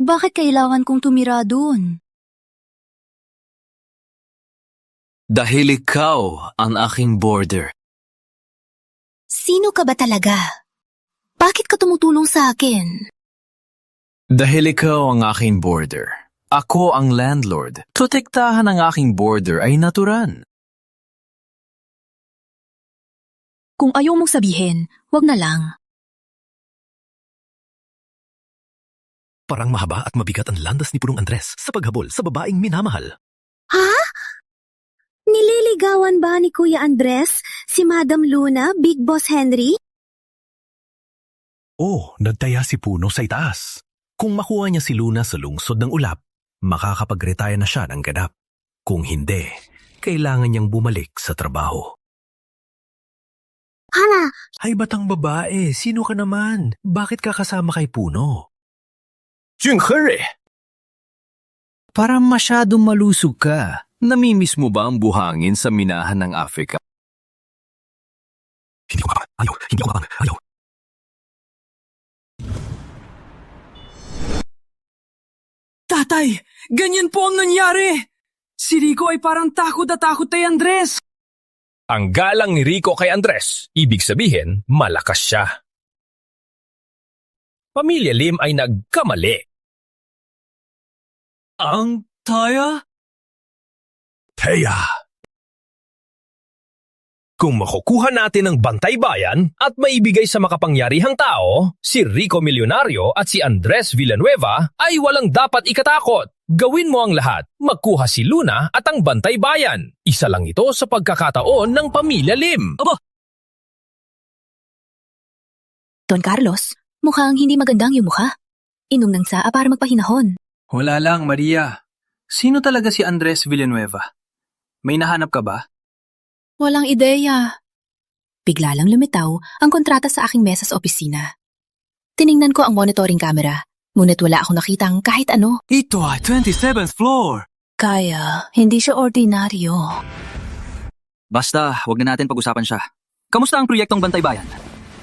Bakit kailangan kong tumira doon? Dahil ikaw ang aking border. Sino ka ba talaga? Bakit ka tumutulong sa akin? Dahil ikaw ang aking border. Ako ang landlord. Protektahan ang aking border ay naturan. Kung ayaw mong sabihin, wag na lang. Parang mahaba at mabigat ang landas ni Punong Andres sa paghabol sa babaeng minamahal. Ha? Nililigawan ba ni Kuya Andres si Madam Luna, Big Boss Henry? Oh, nagtaya si Puno sa itaas. Kung makuha niya si Luna sa lungsod ng ulap, makakapag-retire na siya ng ganap. Kung hindi, kailangan niyang bumalik sa trabaho. Hala, Ay batang babae, sino ka naman? Bakit ka kasama kay Puno? Jinghere! Para masyadong malusog ka. Namimiss mo ba ang buhangin sa minahan ng Afrika? Hindi ko mapang. Ayaw. Tatay, ganyan po ang nangyari! Si Rico ay parang takot na takot kay Andres. Ang galang ni Rico kay Andres, ibig sabihin, malakas siya. Pamilya Lim ay nagkamali. Ang taya? Teya! Kung makukuha natin ang bantay bayan at maibigay sa makapangyarihang tao, si Rico Milyonaryo at si Andres Villanueva ay walang dapat ikatakot. Gawin mo ang lahat, magkuha si Luna at ang bantay bayan. Isa lang ito sa pagkakataon ng Pamilya Lim. Aba! Don Carlos, mukhang hindi magandang yung mukha. Inom ng tsaa para magpahinahon. Wala lang, Maria. Sino talaga si Andres Villanueva? May nahanap ka ba? Walang ideya. Bigla lang lumitaw ang kontrata sa aking mesa sa opisina. Tiningnan ko ang monitoring camera, ngunit wala akong nakitang kahit ano. Ito ay 27th floor. Kaya, hindi siya ordinaryo. Basta, wag na natin pag-usapan siya. Kamusta ang proyektong Bantay Bayan?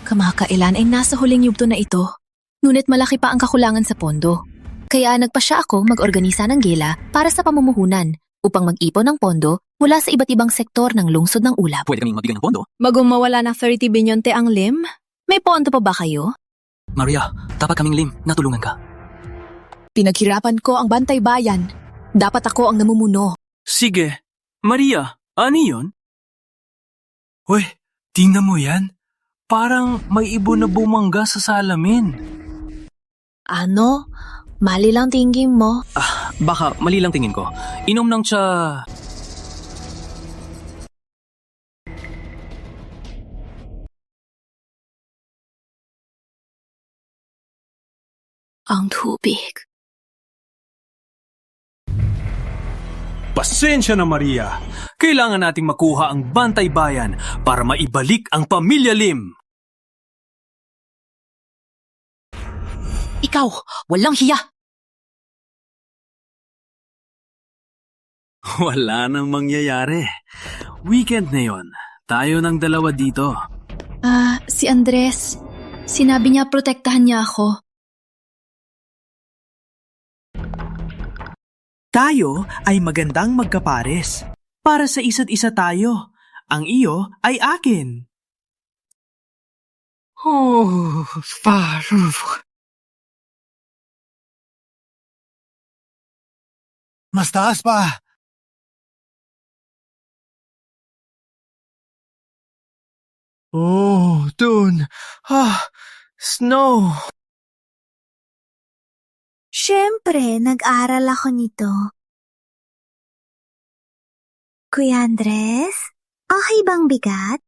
Kamakailan ay nasa huling yugto na ito. Ngunit malaki pa ang kakulangan sa pondo. Kaya nagpasya ako mag-organisa ng gala para sa pamumuhunan upang mag-ipon ng pondo mula sa iba't ibang sektor ng lungsod ng ulap. Pwede kaming mabigyan ng pondo? Bagong mawala ng 30 binyonte ang Lim, may pondo pa ba kayo? Maria, dapat kaming Lim, natulungan ka. Pinaghirapan ko ang Bantay Bayan. Dapat ako ang namumuno. Sige. Maria, Ano yun? Uy, tingnan mo yan. Parang may ibon na bumangga sa salamin. Ano? Mali lang tingin mo. Baka mali lang tingin ko. Inom ng tsa... Ang tubig. Pasensya na, Maria. Kailangan nating makuha ang Bantay Bayan para maibalik ang Pamilya Lim. Ikaw, walang hiya! Wala nang mangyayari. Weekend na yon. Tayo ng dalawa dito. Si Andres. Sinabi niya protektahan niya ako. Tayo ay magandang magkapares. Para sa isa't isa tayo. Ang iyo ay akin. Oh, Mas taas pa. Oh, dun. Snow. Siyempre, nag-aral ako nito. Kuya Andres, okay bang bigat?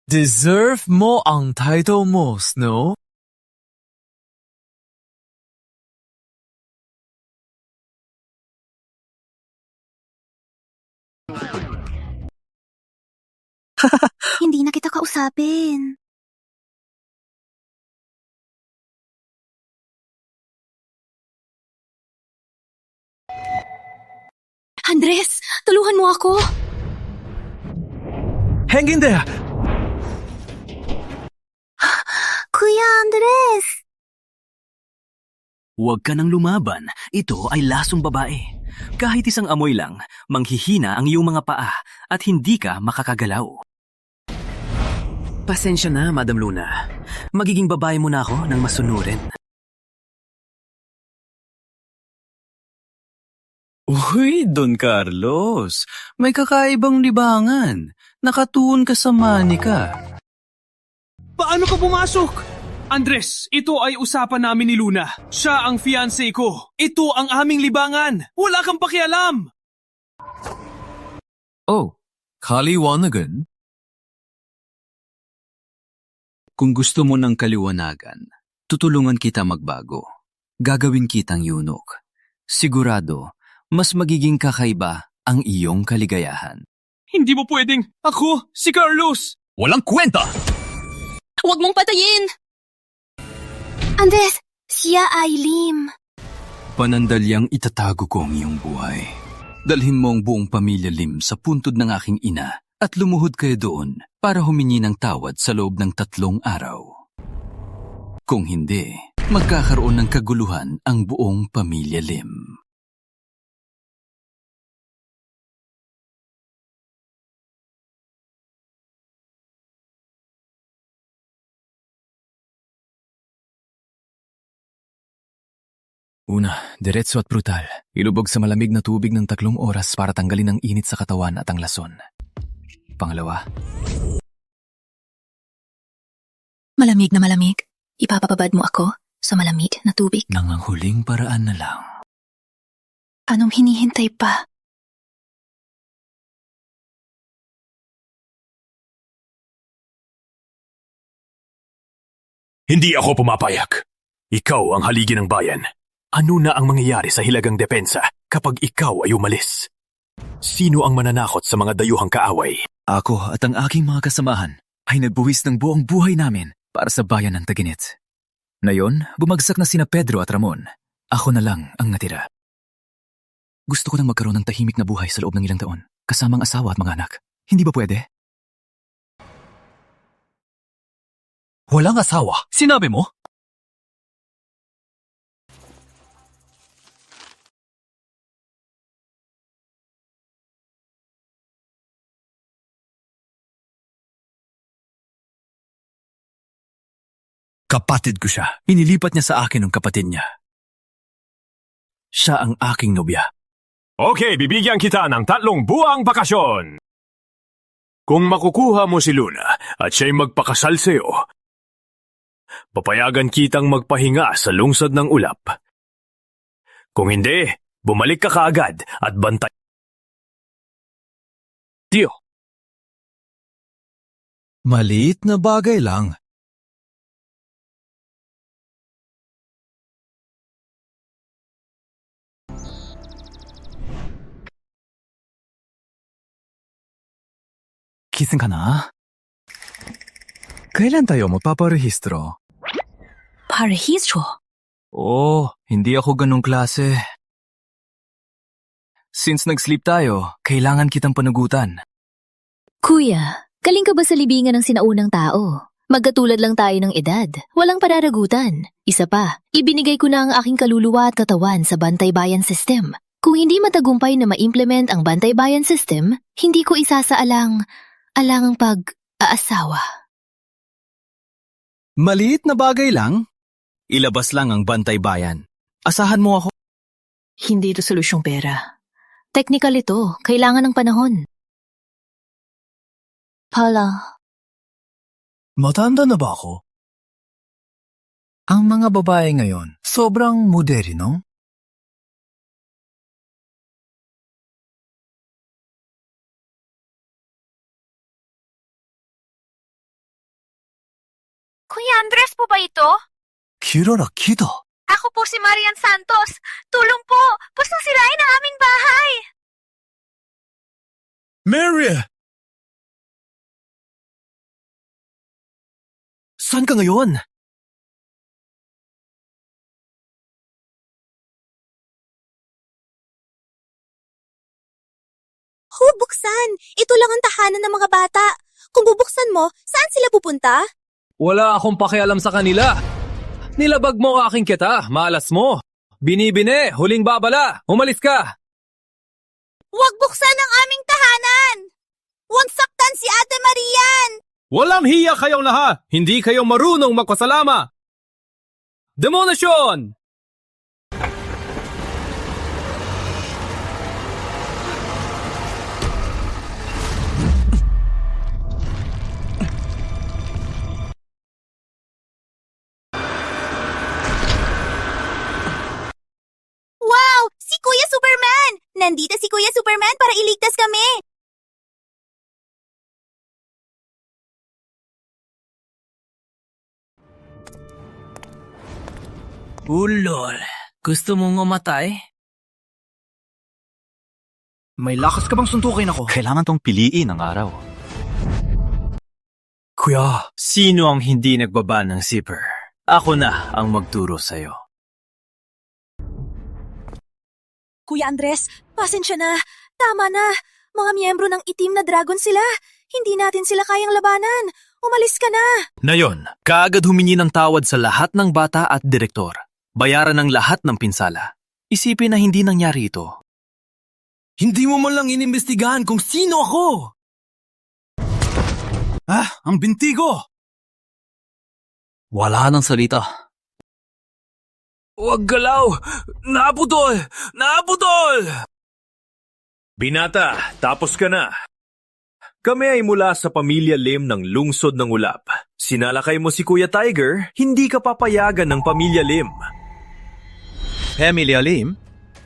Deserve mo ang title mo, Snow. Hindi na kita kausapin. Andres, tulungan mo ako! Hang in there! Kuya Andres! Huwag ka nang lumaban. Ito ay lasong babae. Kahit isang amoy lang, manghihina ang iyong mga paa at hindi ka makakagalaw. Pasensya na, Madam Luna. Magiging babae mo na ako nang masunurin. Uy, Don Carlos. May kakaibang libangan. Nakatuon ka sa manika. Paano ka pumasok? Andres, ito ay usapan namin ni Luna. Siya ang fiancé ko. Ito ang aming libangan. Wala kang pakialam. Oh, kaliwanagan? Kung gusto mo ng kaliwanagan, tutulungan kita magbago. Gagawin kitang eunuch. Sigurado, mas magiging kakaiba ang iyong kaligayahan. Hindi mo pwedeng. Ako, si Carlos. Walang kwenta! Huwag mong patayin! Andres, siya ay Lim. Panandalyang itatago ko ang iyong buhay. Dalhin mo ang buong pamilya Lim sa puntod ng aking ina at lumuhod kayo doon para humingi ng tawad sa loob ng 3 araw. Kung hindi, magkakaroon ng kaguluhan ang buong pamilya Lim. Una, diretso at brutal. Ilubog sa malamig na tubig ng 3 oras para tanggalin ang init sa katawan at ang lason. Pangalawa, Malamig na malamig. Ipapababad mo ako sa malamig na tubig. nang ang huling paraan na lang. Anong hinihintay pa? Hindi ako pumapayag. Ikaw ang haligi ng bayan. Ano na ang mangyayari sa hilagang depensa kapag ikaw ay umalis? Sino ang mananakot sa mga dayuhang kaaway? Ako at ang aking mga kasamahan ay nagbuwis ng buong buhay namin para sa bayan ng Taginit. Ngayon, bumagsak na sina Pedro at Ramon. Ako na lang ang natira. Gusto ko nang magkaroon ng tahimik na buhay sa loob ng ilang taon, kasama ang asawa at mga anak. Hindi ba pwede? Walang asawa? Sinabi mo? Kapatid ko siya. Inilipat niya sa akin ng kapatid niya. Siya ang aking nobya. Okay, bibigyan kita ng 3 buwang bakasyon. Kung makukuha mo si Luna at siya'y magpakasal sa'yo, papayagan kitang magpahinga sa lungsod ng ulap. Kung hindi, bumalik ka kaagad at bantay. Deal. Maliit na bagay lang. Gising ka na? Kailan tayo magpaparehistro? Parehistro? Hindi ako ganong klase. Since nag-sleep tayo, kailangan kitang panagutan. Kuya, galing ka ba sa libingan ng sinaunang tao? Magkatulad lang tayo ng edad, walang pararagutan. Isa pa, ibinigay ko na ang aking kaluluwa at katawan sa Bantay Bayan System. Kung hindi matagumpay na ma-implement ang Bantay Bayan System, hindi ko isasaalang ang pag-aasawa. Maliit na bagay lang. Ilabas lang ang Bantay Bayan. Asahan mo ako. Hindi ito solusyong pera. Technical ito, kailangan ng panahon. Hala. Matanda na ba ako? Ang mga babae ngayon, sobrang moderno. Kuya Andres po ba ito? Kirara kita. Ako po si Marian Santos. Tulong po! Pustong sirain ang aming bahay! Mary! Saan ka ngayon? Huwag buksan! Ito lang ang tahanan ng mga bata. Kung bubuksan mo, saan sila pupunta? Wala akong pakialam sa kanila. Nilabag mo aking kita, malas mo. Binibine, huling babala, umalis ka. Huwag buksan ang aming tahanan! Huwag saktan si Ate Marian! Walang hiya kayong lahat! Hindi kayo marunong magpasalama! Demonasyon! Wow! Si Kuya Superman! Nandito si Kuya Superman para iligtas kami! Ulol, gusto mong umatay? May lakas ka bang suntukin ako? Kailangan tong piliin ang araw. Kuya, sino ang hindi nagbaba ng zipper? Ako na ang magturo sa'yo. Kuya Andres, pasensya na. Tama na. Mga miyembro ng itim na dragon sila. Hindi natin sila kayang labanan. Umalis ka na. Na yon, kaagad humingi ng tawad sa lahat ng bata at direktor. Bayaran ng lahat ng pinsala. Isipin na hindi nangyari ito. Hindi mo man lang inimbestigahan kung sino ako! Ang binti ko! Wala nang salita. Huwag galaw! Naputol! Naputol! Binata, tapos ka na. Kami ay mula sa pamilya Lim ng lungsod ng Ulap. Sinalakay mo si Kuya Tiger, hindi ka papayagan ng pamilya Lim. Pamilya Lim?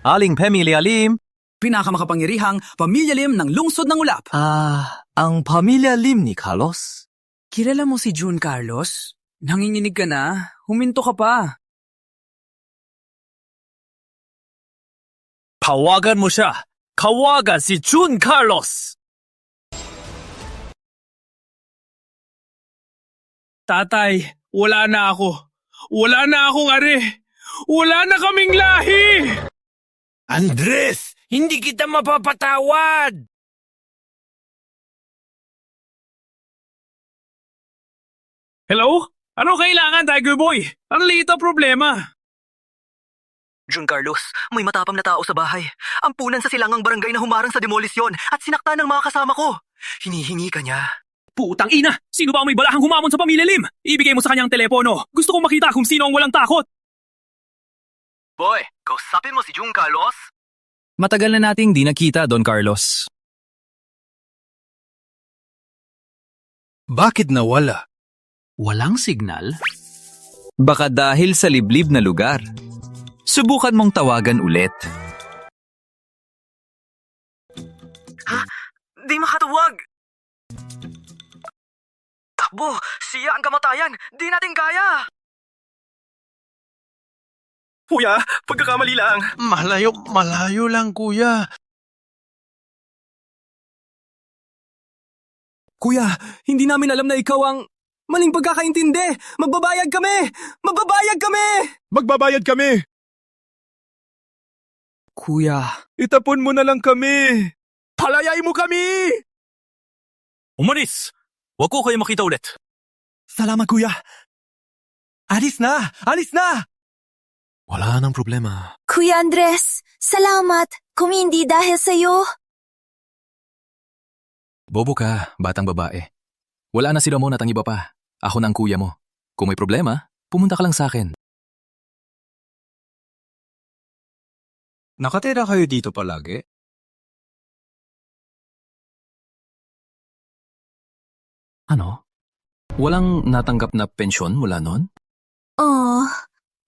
Aling Pamilya Lim? Pinakamakapangyarihang pamilya Lim ng lungsod ng Ulap. Ang Pamilya Lim ni Carlos? Kilala mo si June Carlos? Nanginginig ka na? Huminto ka pa. Pawagan mo siya! Kawagan si June Carlos! Tatay, wala na ako. Wala na akong are. Wala na kaming lahi! Andres, hindi kita mapapatawad! Hello? Ano kailangan, Tiger Boy? Ang liit ang problema. June Carlos, may matapang na tao sa bahay. Ampunan sa silangang barangay na humarang sa demolisyon at sinaktan ng mga kasama ko. Hinihingi ka niya. Putang ina! Sino ba ang may balahang humamon sa pamilya Lim? Ibigay mo sa kanyang telepono. Gusto kong makita kung sino ang walang takot. Boy, kausapin mo si June Carlos? Matagal na nating di nakita, Don Carlos. Bakit nawala? Walang signal? Baka dahil sa liblib na lugar. Subukan mong tawagan ulit. Ha? Di makatawag! Takbo! Siya ang kamatayan! Di natin kaya! Kuya, pagkakamali lang. Malayo lang, kuya. Kuya, hindi namin alam na ikaw ang... Maling pagkakaintindi! Magbabayad kami! Magbabayad kami! Magbabayad kami! Kuya, Itapon mo na lang kami! Palayay mo kami! Umalis! Huwag ko kayo makita ulit. salamat kuya! Alis na! Alis na! Wala nang problema. Kuya Andres, salamat. Kung hindi dahil sa'yo. Bobo ka, batang babae. Wala na si Ramon at ang iba pa. Ako na ang kuya mo. Kung may problema, pumunta ka lang sa akin. Nakatira kayo dito palagi? Ano? Walang natanggap na pensyon mula noon? Oh,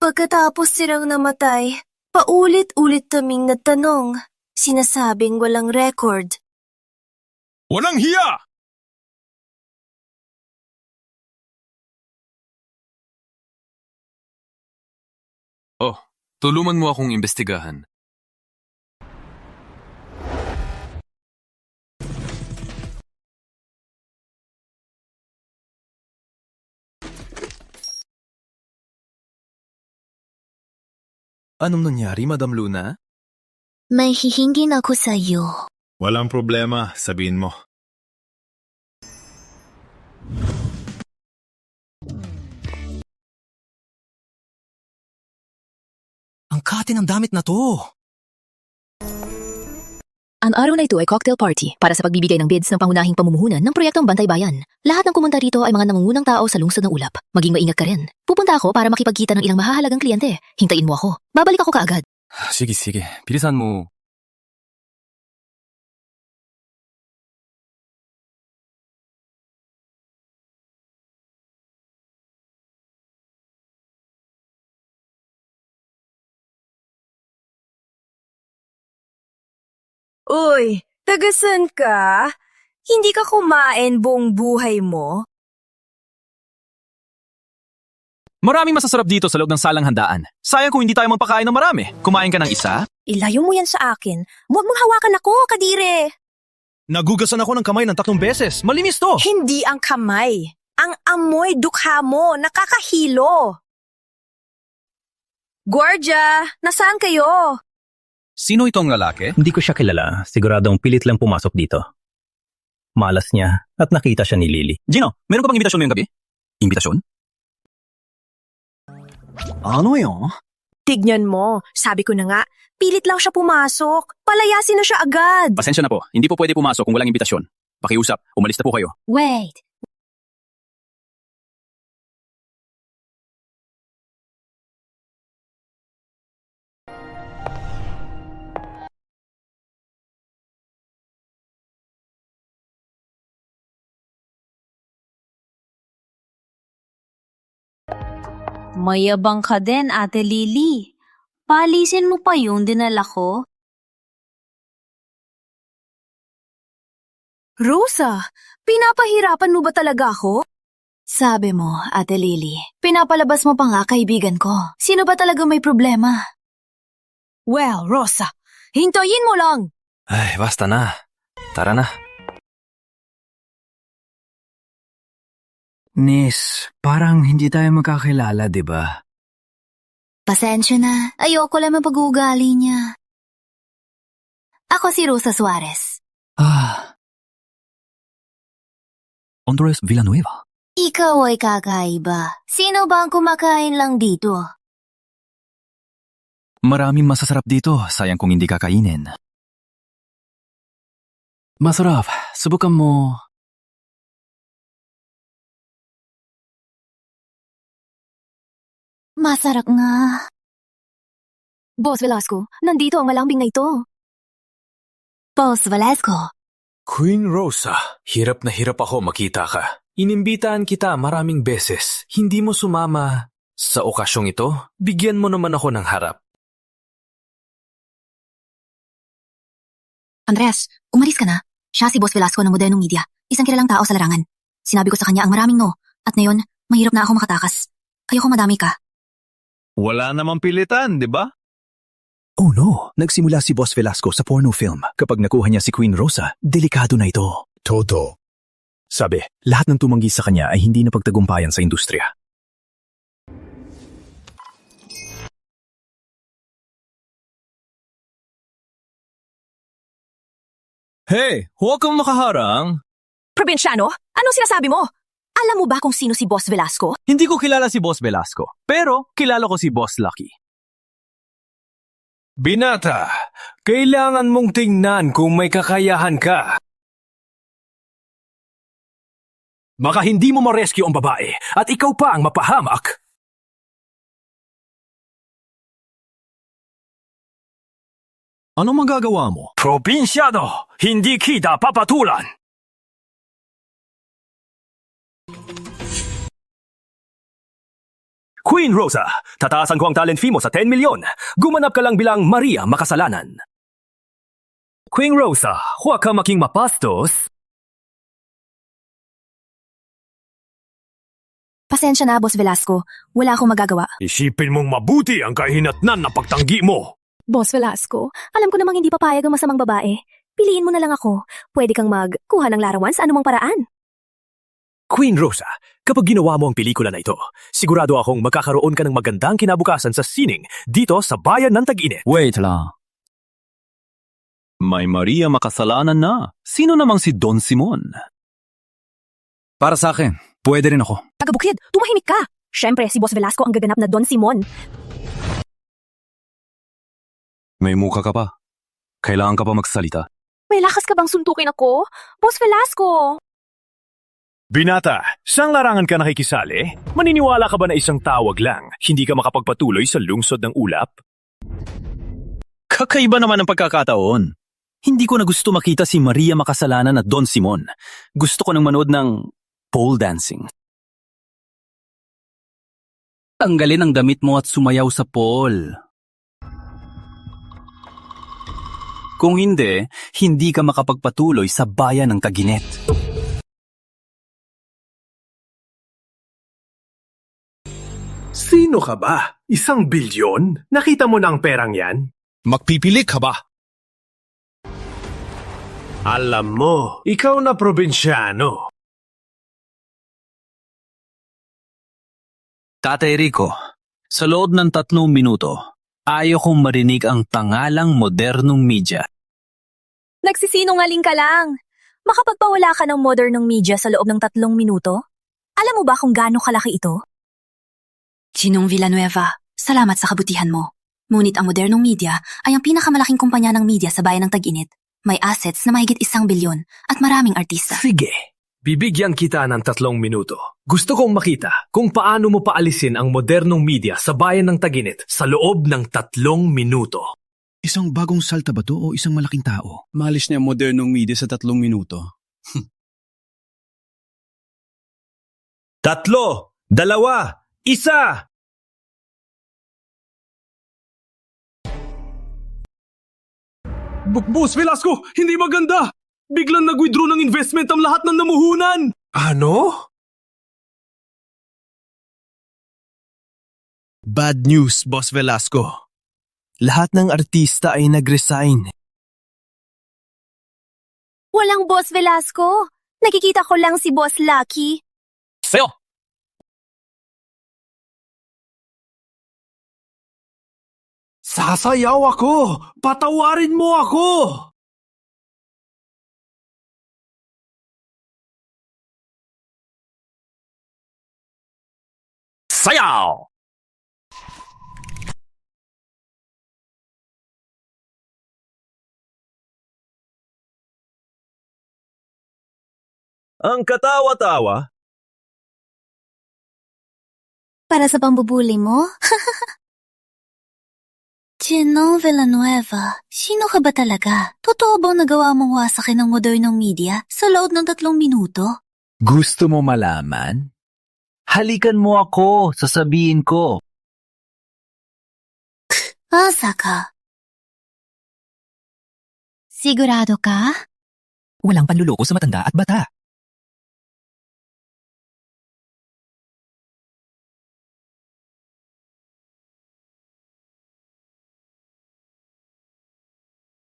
pagkatapos silang namatay, paulit-ulit kaming natanong. Sinasabing walang record. Walang hiya! Oh, tulungan mo akong imbestigahan. Anong nangyari, Madam Luna? May hihingin ako sa'yo. Walang problema, sabihin mo. Ang kate ng damit na to! Ang araw na ito ay cocktail party para sa pagbibigay ng bids ng pangunahing pamumuhunan ng proyektong Bantay Bayan. Lahat ng kumunta rito ay mga nangungunang tao sa lungsod ng Ulap. Maging maingat ka rin. Pupunta ako para makipagkita ng ilang mahahalagang kliyente. Hintayin mo ako. Babalik ako kaagad. Sige. Bilisan mo. Uy, tagasan ka? Hindi ka kumain buong buhay mo? Maraming masasarap dito sa loob ng salang handaan. Sayang kung hindi tayo magpakain ng marami. Kumain ka ng isa? Ilayo mo yan sa akin. Huwag mong hawakan ako, kadire. Nagugasan ako ng kamay ng 3 beses. Malinis to! Hindi ang kamay. Ang amoy dukha mo, nakakahilo. Gorgia, nasaan kayo? Sino itong lalaki? Hindi ko siya kilala. Siguradong pilit lang pumasok dito. Malas niya at nakita siya ni Lily. Gino, meron ka bang imbitasyon ngayong gabi? Imbitasyon? Ano yun? Tignan mo, sabi ko na nga, pilit lang siya pumasok. Palayasin na siya agad. Pasensya na po. Hindi po pwede pumasok kung walang imbitasyon. Pakiusap, umalis na po kayo. Wait. Mayabang ka din, Ate Lily. Palisin mo pa yung dinala ko. Rosa, pinapahirapan mo ba talaga ako? Sabi mo, Ate Lily, pinapalabas mo pa nga kaibigan ko. Sino ba talaga may problema? Well, Rosa, hintayin mo lang. Ay, basta na. Tara na. Nis, parang hindi tayo magkakilala, di ba? Pasensya na. Ayoko lang mapag-uugali niya. Ako si Rosa Suarez. Andres Villanueva. Ikaw ay kakaiba. Sino ba ang kumakain lang dito? Maraming masasarap dito, sayang kung hindi kakainin. Masarap, subukan mo. Masarap nga. Boss Velasco, nandito ang malambing na ito. Boss Velasco. Queen Rosa, hirap na hirap ako makita ka. Inimbitahan kita maraming beses. Hindi mo sumama. Sa okasyong ito, bigyan mo naman ako ng harap. Andres, umalis ka na. Siya si Boss Velasco ng Modernong Media. Isang kilalang tao sa larangan. Sinabi ko sa kanya ang maraming no. At ngayon, mahirap na ako makatakas. Ayoko madami ka. Wala namang pilitan, di ba? Oh no, nagsimula si Boss Velasco sa porno film. Kapag nakuha niya si Queen Rosa, delikado na ito. Toto. Sabi, lahat ng tumanggi sa kanya ay hindi na pagtagumpayan sa industriya. Hey, huwag kang makaharang. Probinsyano, anong sinasabi mo? Alam mo ba kung sino si Boss Velasco? Hindi ko kilala si Boss Velasco, pero kilala ko si Boss Lucky. Binata, kailangan mong tingnan kung may kakayahan ka. Baka hindi mo ma-rescue ang babae at ikaw pa ang mapahamak. Ano magagawa mo? Probinsyano, hindi kita papatulan. Queen Rosa, tataasan ko ang talent fee mo sa 10 milyon. Gumanap ka lang bilang Maria Makasalanan. Queen Rosa, huwag ka making mapastos. Pasensya na, Boss Velasco. Wala akong magagawa. Isipin mong mabuti ang kahinatnan na pagtanggi mo. Boss Velasco, alam ko namang hindi papayag ang masamang babae. Piliin mo na lang ako. Pwede kang magkuha ng larawan sa anumang paraan. Queen Rosa, kapag ginawa mo ang pelikula na ito, sigurado akong magkakaroon ka ng magandang kinabukasan sa sining dito sa bayan ng Tag-Init. Wait lang. May Maria Makasalanan na. Sino namang si Don Simon? Para sa akin, pwede rin ako. Tagabukid, tumahimik ka! Siyempre, si Boss Velasco ang gaganap na Don Simon. May muka ka pa. Kailangan ka pa magsalita. May lakas ka bang suntukin ako? Boss Velasco! Binata, saan larangan ka nakikisali? Maniniwala ka ba na isang tawag lang, hindi ka makapagpatuloy sa lungsod ng ulap? Kakaiba naman ang pagkakataon. Hindi ko na gusto makita si Maria Makasalanan at Don Simon. Gusto ko nang manood ng pole dancing. Tanggalin ang damit mo at sumayaw sa pole. Kung hindi, hindi ka makapagpatuloy sa bayan ng Tag-Init. Sino ka ba? 1 bilyon? Nakita mo na ang perang yan? Magpipili ka ba? Alam mo, ikaw na probinsyano. Tatay Rico, sa loob ng 3 minuto, ayaw kong marinig ang pangalang Modernong Media. Nagsisinungaling ka lang. Makapagpawala ka ng Modernong Media sa loob ng 3 minuto? Alam mo ba kung gaano kalaki ito? Ginong Villanueva, salamat sa kabutihan mo. Ngunit ang Modernong Media ay ang pinakamalaking kumpanya ng media sa bayan ng Tag-Init. May assets na mahigit 1 bilyon at maraming artista. Sige, bibigyan kita ng 3 minuto. Gusto kong makita kung paano mo paalisin ang Modernong Media sa bayan ng Tag-Init sa loob ng 3 minuto. Isang bagong salta ba to o isang malaking tao? Malis niya ang Modernong Media sa 3 minuto. 3, 2, 1. Boss Velasco, hindi maganda! Biglang nag-withdraw ng investment ang lahat ng namuhunan! Ano? Bad news, Boss Velasco. Lahat ng artista ay nag-resign. Walang Boss Velasco. Nakikita ko lang si Boss Lucky. Sa'yo! Sasayaw ako! Patawarin mo ako! Sayaw! Ang katawa-tawa? Para sa pambubuli mo? Ginong Villanueva, sino ka ba talaga? Totoo bang nagawa mong wasakin ng modernong media sa loob ng 3 minuto? Gusto mo malaman? Halikan mo ako, sasabihin ko. Asa ka? Sigurado ka? Walang panluloko sa matanda at bata.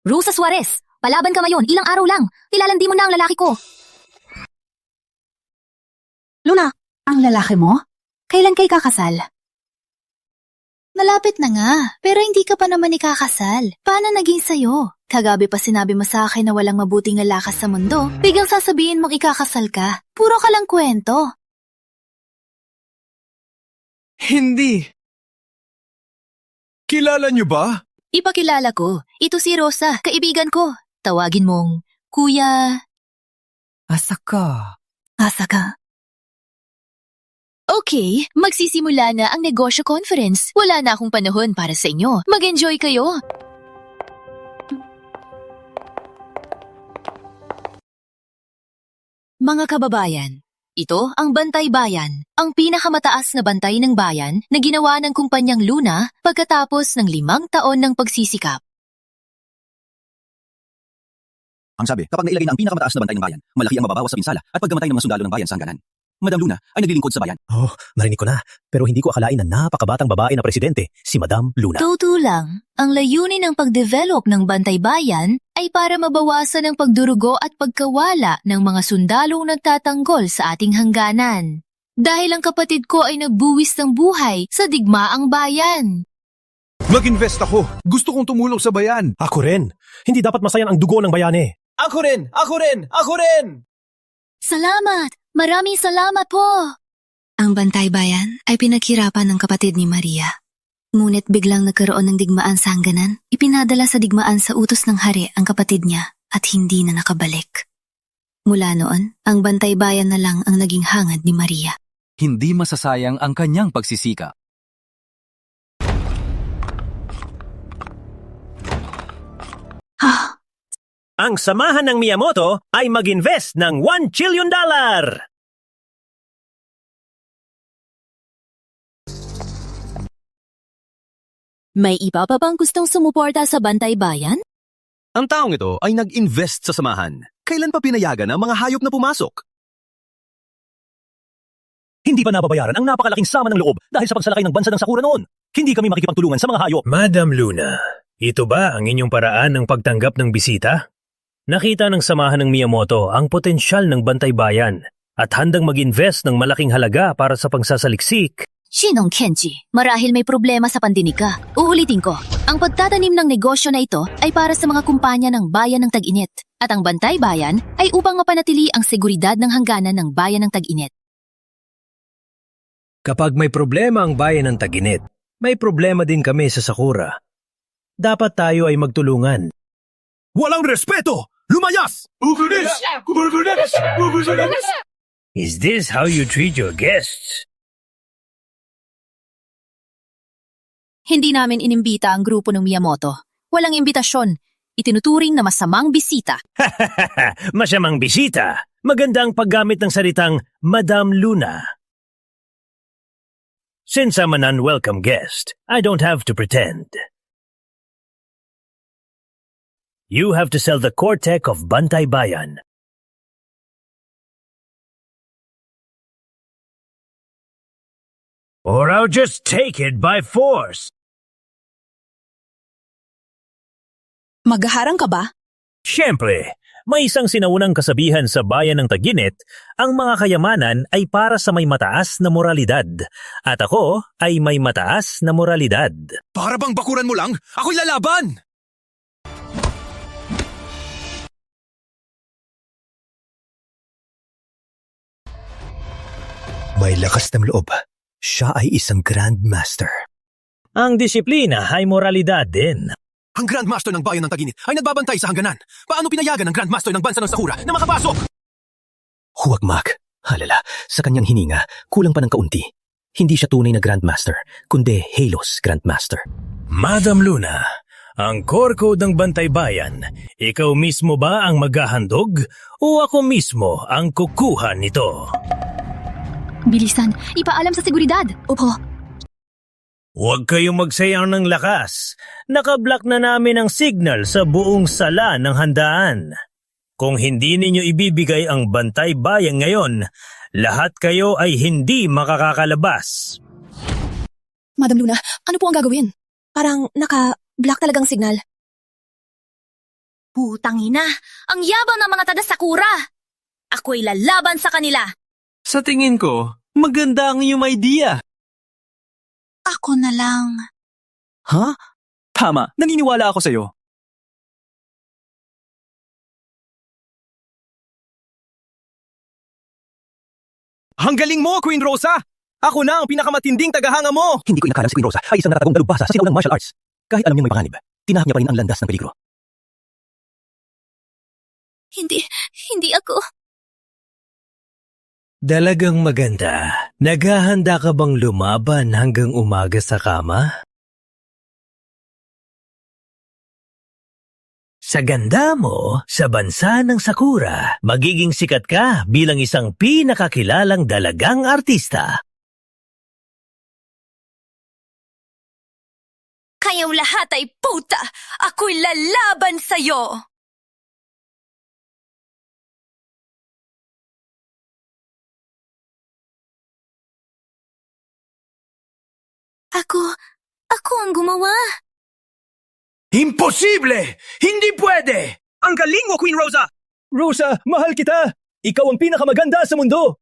Rosa Suarez, palaban ka ngayon, ilang araw lang. Nilalandi mo na ang lalaki ko. Luna, ang lalaki mo? Kailan kay kakasal? Malapit na nga, pero hindi ka pa naman ikakasal. Paano naging sayo? Kagabi pa sinabi mo sa akin na walang mabuting lalakas sa mundo, biglang sasabihin mong ikakasal ka. Puro ka lang kwento. Hindi. Kilala niyo ba? Ipakilala ko, ito si Rosa, kaibigan ko. Tawagin mong, Kuya... Asaka. Asaka. Okay, magsisimula na ang negosyo conference. Wala na akong panahon para sa inyo. Mag-enjoy kayo. Mga kababayan, ito ang Bantay Bayan, ang pinakamataas na bantay ng bayan na ginawa ng kumpanyang Luna pagkatapos ng 5 taon ng pagsisikap. Ang sabi, kapag nailagay na ang pinakamataas na bantay ng bayan, malaki ang mababawas sa pinsala at pagkamatay ng mga sundalo ng bayan sa hangganan. Madam Luna ay naglilingkod sa bayan. Oh, narinig ko na. Pero hindi ko akalain na napakabatang babae na presidente, si Madam Luna. Totoo lang, ang layunin ng pagdevelop ng Bantay Bayan ay para mabawasan ang pagdurugo at pagkawala ng mga sundalong nagtatanggol sa ating hangganan. Dahil ang kapatid ko ay nagbuwis ng buhay sa digmaang bayan. Mag-invest ako. Gusto kong tumulong sa bayan. Ako rin. Hindi dapat masayan ang dugo ng bayani. Ako rin! Ako rin! Ako rin! Salamat! Maraming salamat po! Ang Bantay Bayan ay pinaghirapan ng kapatid ni Maria. Ngunit biglang nagkaroon ng digmaan sa hangganan, ipinadala sa digmaan sa utos ng hari ang kapatid niya at hindi na nakabalik. Mula noon, ang Bantay Bayan na lang ang naging hangad ni Maria. Hindi masasayang ang kanyang pagsisikap. Ang samahan ng Miyamoto ay mag-invest ng $1 trillion! May iba pa bang gustong sumuporta sa Bantay Bayan? Ang taong ito ay nag-invest sa samahan. Kailan pa pinayagan ang mga hayop na pumasok? Hindi pa nababayaran ang napakalaking sama ng loob dahil sa pagsalakay ng bansa ng sakura noon. Hindi kami makikipagtulungan sa mga hayop. Madam Luna, ito ba ang inyong paraan ng pagtanggap ng bisita? Nakita ng samahan ng Miyamoto ang potensyal ng Bantay Bayan at handang mag-invest ng malaking halaga para sa pagsasaliksik. Shinong Kenji, marahil may problema sa pandinig ka. Uulitin ko, ang pagtatanim ng negosyo na ito ay para sa mga kumpanya ng bayan ng Tag-Init. At ang Bantay Bayan ay upang mapanatili ang seguridad ng hangganan ng bayan ng Tag-Init. Kapag may problema ang bayan ng Tag-Init, may problema din kami sa Sakura. Dapat tayo ay magtulungan. Walang respeto! Lumayas! Is this how you treat your guests? Hindi namin inimbita ang grupo ng Miyamoto. Walang imbitasyon. Itinuturing na masamang bisita. Masamang bisita. Maganda ang paggamit ng salitang Madam Luna. Since I'm an unwelcome guest, I don't have to pretend. You have to sell the core tech of Bantay Bayan. Or I'll just take it by force. Maghaharang ka ba? Siyempre, may isang sinaunang kasabihan sa bayan ng Tag-Init, ang mga kayamanan ay para sa may mataas na moralidad. At ako ay may mataas na moralidad. Para bang bakuran mo lang? Ako'y lalaban! May lakas ng loob. Siya ay isang Grandmaster. Ang disiplina ay moralidad din. Ang Grandmaster ng bayan ng Tag-Init ay nagbabantay sa hangganan. Paano pinayagan ng Grandmaster ng bansa ng Sakura na makapasok? Huwag, Mac. Halala, sa kanyang hininga, kulang pa ng kaunti. Hindi siya tunay na Grandmaster, kundi Halos Grandmaster. Madam Luna, ang core code ng Bantay Bayan, ikaw mismo ba ang maghahandog o ako mismo ang kukuha nito? Bilisan, ipaalam sa seguridad. Opo. Huwag kayong magsayang ng lakas. Nakablock na namin ang signal sa buong sala ng handaan. Kung hindi ninyo ibibigay ang Bantay Bayan ngayon, lahat kayo ay hindi makakakalabas. Madam Luna, ano po ang gagawin? Parang naka-block talagang signal. Putang ina, ang yabang ng mga taga-Sakura! Ako'y lalaban sa kanila! Sa tingin ko, maganda ang iyong idea. Ako na lang. Ha? Tama, naniniwala ako sa'yo. Ang galing mo, Queen Rosa! Ako na ang pinakamatinding tagahanga mo! Hindi ko inakalang si Queen Rosa ay isang natatagong dalubhasa sa sinaulang martial arts. Kahit alam niyang may panganib, tinahak niya pa rin ang landas ng peligro. Hindi ako. Dalagang maganda. Naghahanda ka bang lumaban hanggang umaga sa kama? Sa ganda mo, sa bansa ng Sakura, magiging sikat ka bilang isang pinakakilalang dalagang artista. Kayong lahat ay puta! Ako'y lalaban sa'yo! Ako ang gumawa. Imposible! Hindi pwede! Ang galing mo, Queen Rosa! Rosa, mahal kita! Ikaw ang pinakamaganda sa mundo!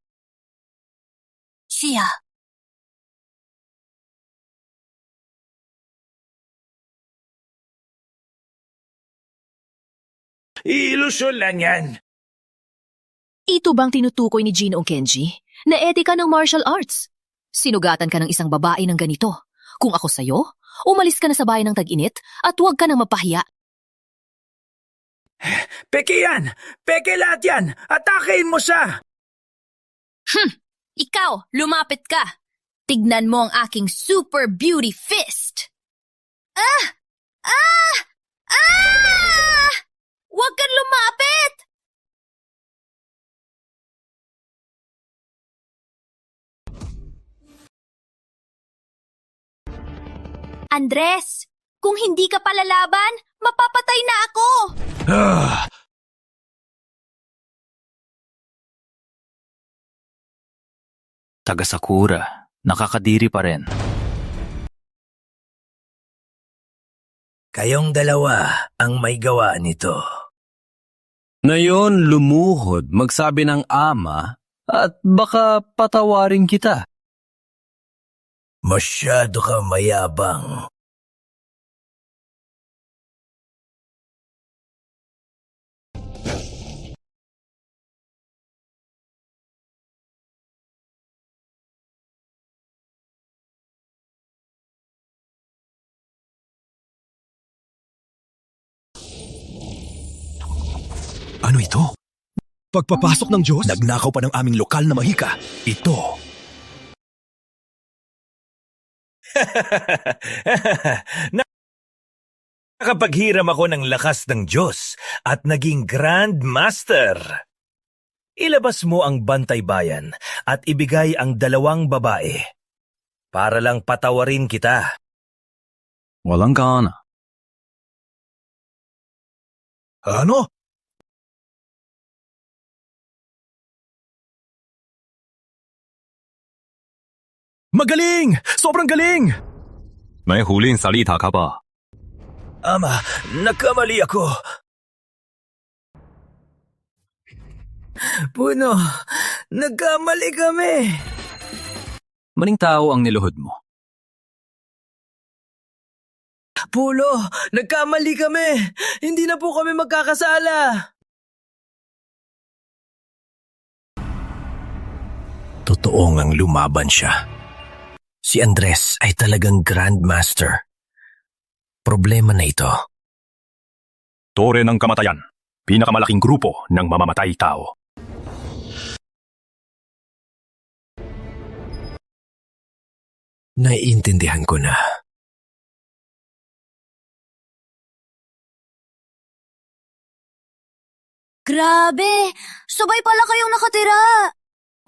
Siya. Ilusyon lang yan. Ito bang tinutukoy ni Ginoong Kenji? Na etika ng martial arts. Sinugatan ka ng isang babae ng ganito. Kung ako sa'yo, umalis ka na sa bayan ng tag-init at huwag ka nang mapahiya. Peke yan! Peke lahat yan! Atakein mo siya! Ikaw, lumapit ka! Tignan mo ang aking super beauty fist! Huwag kang lumapit! Andres, kung hindi ka palalaban, mapapatay na ako! Taga-Sakura, nakakadiri pa rin. Kayong dalawa ang may gawa nito. Ngayon lumuhod magsabi ng ama at baka patawarin kita. Masyado ka mayabang. Ano ito? Pagpapasok ng Diyos? Nagnakaw pa ng aming lokal na mahika. Ito. Nakapaghiram ako ng lakas ng Diyos at naging Grand Master. Ilabas mo ang Bantay Bayan at ibigay ang 2 babae para lang patawarin kita. Walang gana. Ano? Magaling! Sobrang galing! May huling salita ka ba? Ama, nagkamali ako. Puno, nagkamali kami. Maling tao ang niluhod mo. Pulo, nagkamali kami. Hindi na po kami magkakasala. Totoo ngang lumaban siya. Si Andres ay talagang Grandmaster. Problema na ito. Tore ng Kamatayan, pinakamalaking grupo ng mamamatay tao. Naiintindihan ko na. Grabe! Sabay pala kayong nakatira!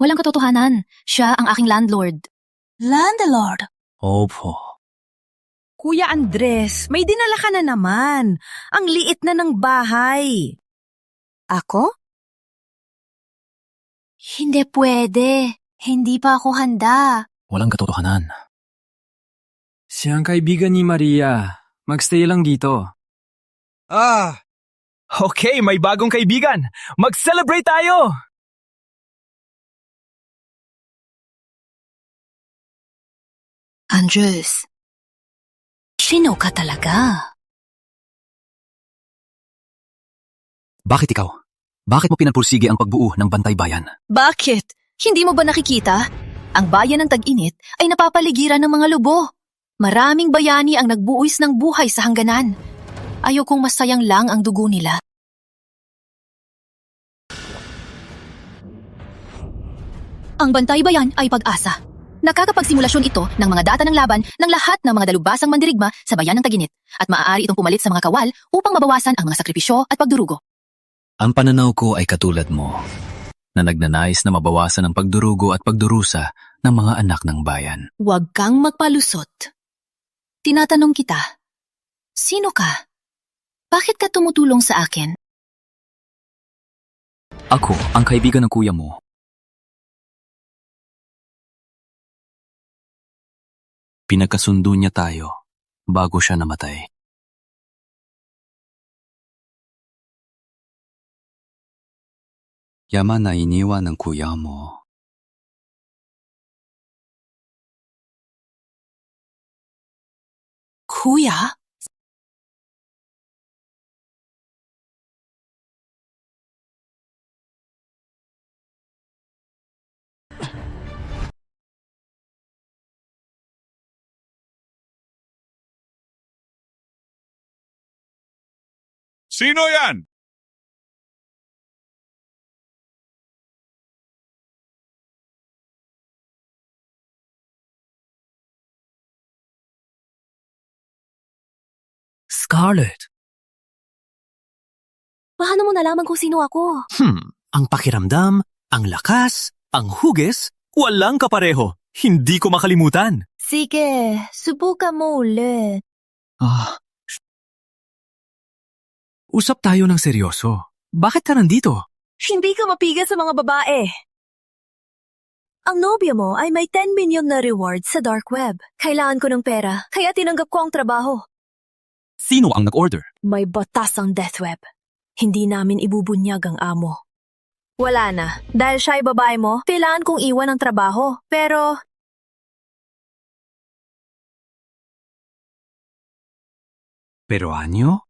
Walang katotohanan. Siya ang aking landlord. Landlord? Opo. Kuya Andres, may dinala ka na naman. Ang liit na ng bahay. Ako? Hindi pwede. Hindi pa ako handa. Walang katotohanan. Siya ang kaibigan ni Maria. Magstay lang dito. Okay, may bagong kaibigan. Mag-celebrate tayo! Andres, sino ka talaga? Bakit ikaw? Bakit mo pinagpursige ang pagbuo ng Bantay Bayan? Bakit? Hindi mo ba nakikita? Ang bayan ng Tag-init ay napapaligiran ng mga lubo. Maraming bayani ang nagbuuis ng buhay sa hangganan. Ayokong masayang lang ang dugo nila. Ang Bantay Bayan ay pag-asa. Nakakapagsimulasyon ito ng mga data ng laban ng lahat ng mga dalubhasang mandirigma sa bayan ng Tag-init at maaari itong pumalit sa mga kawal upang mabawasan ang mga sakripisyo at pagdurugo. Ang pananaw ko ay katulad mo, na nagnanais na mabawasan ang pagdurugo at pagdurusa ng mga anak ng bayan. Huwag kang magpalusot. Tinatanong kita, sino ka? Bakit ka tumutulong sa akin? Ako, ang kaibigan ng kuya mo. Pinagkasundo niya tayo bago siya namatay. Yaman na iniwan ng kuya mo. Kuya? Sino yan? Scarlett. Paano mo nalaman kung sino ako? Ang pakiramdam, ang lakas, ang hugis, walang kapareho. Hindi ko makalimutan. Sige, subukan mo ulit. Usap tayo ng seryoso. Bakit ka nandito? Hindi ka mapigil sa mga babae. Ang nobya mo ay may 10 million na reward sa dark web. Kailangan ko ng pera, kaya tinanggap ko ang trabaho. Sino ang nag-order? May batas ang death web. Hindi namin ibubunyag ang amo. Wala na. Dahil siya ay babae mo, kailangan kong iwan ang trabaho. Pero... Pero anyo?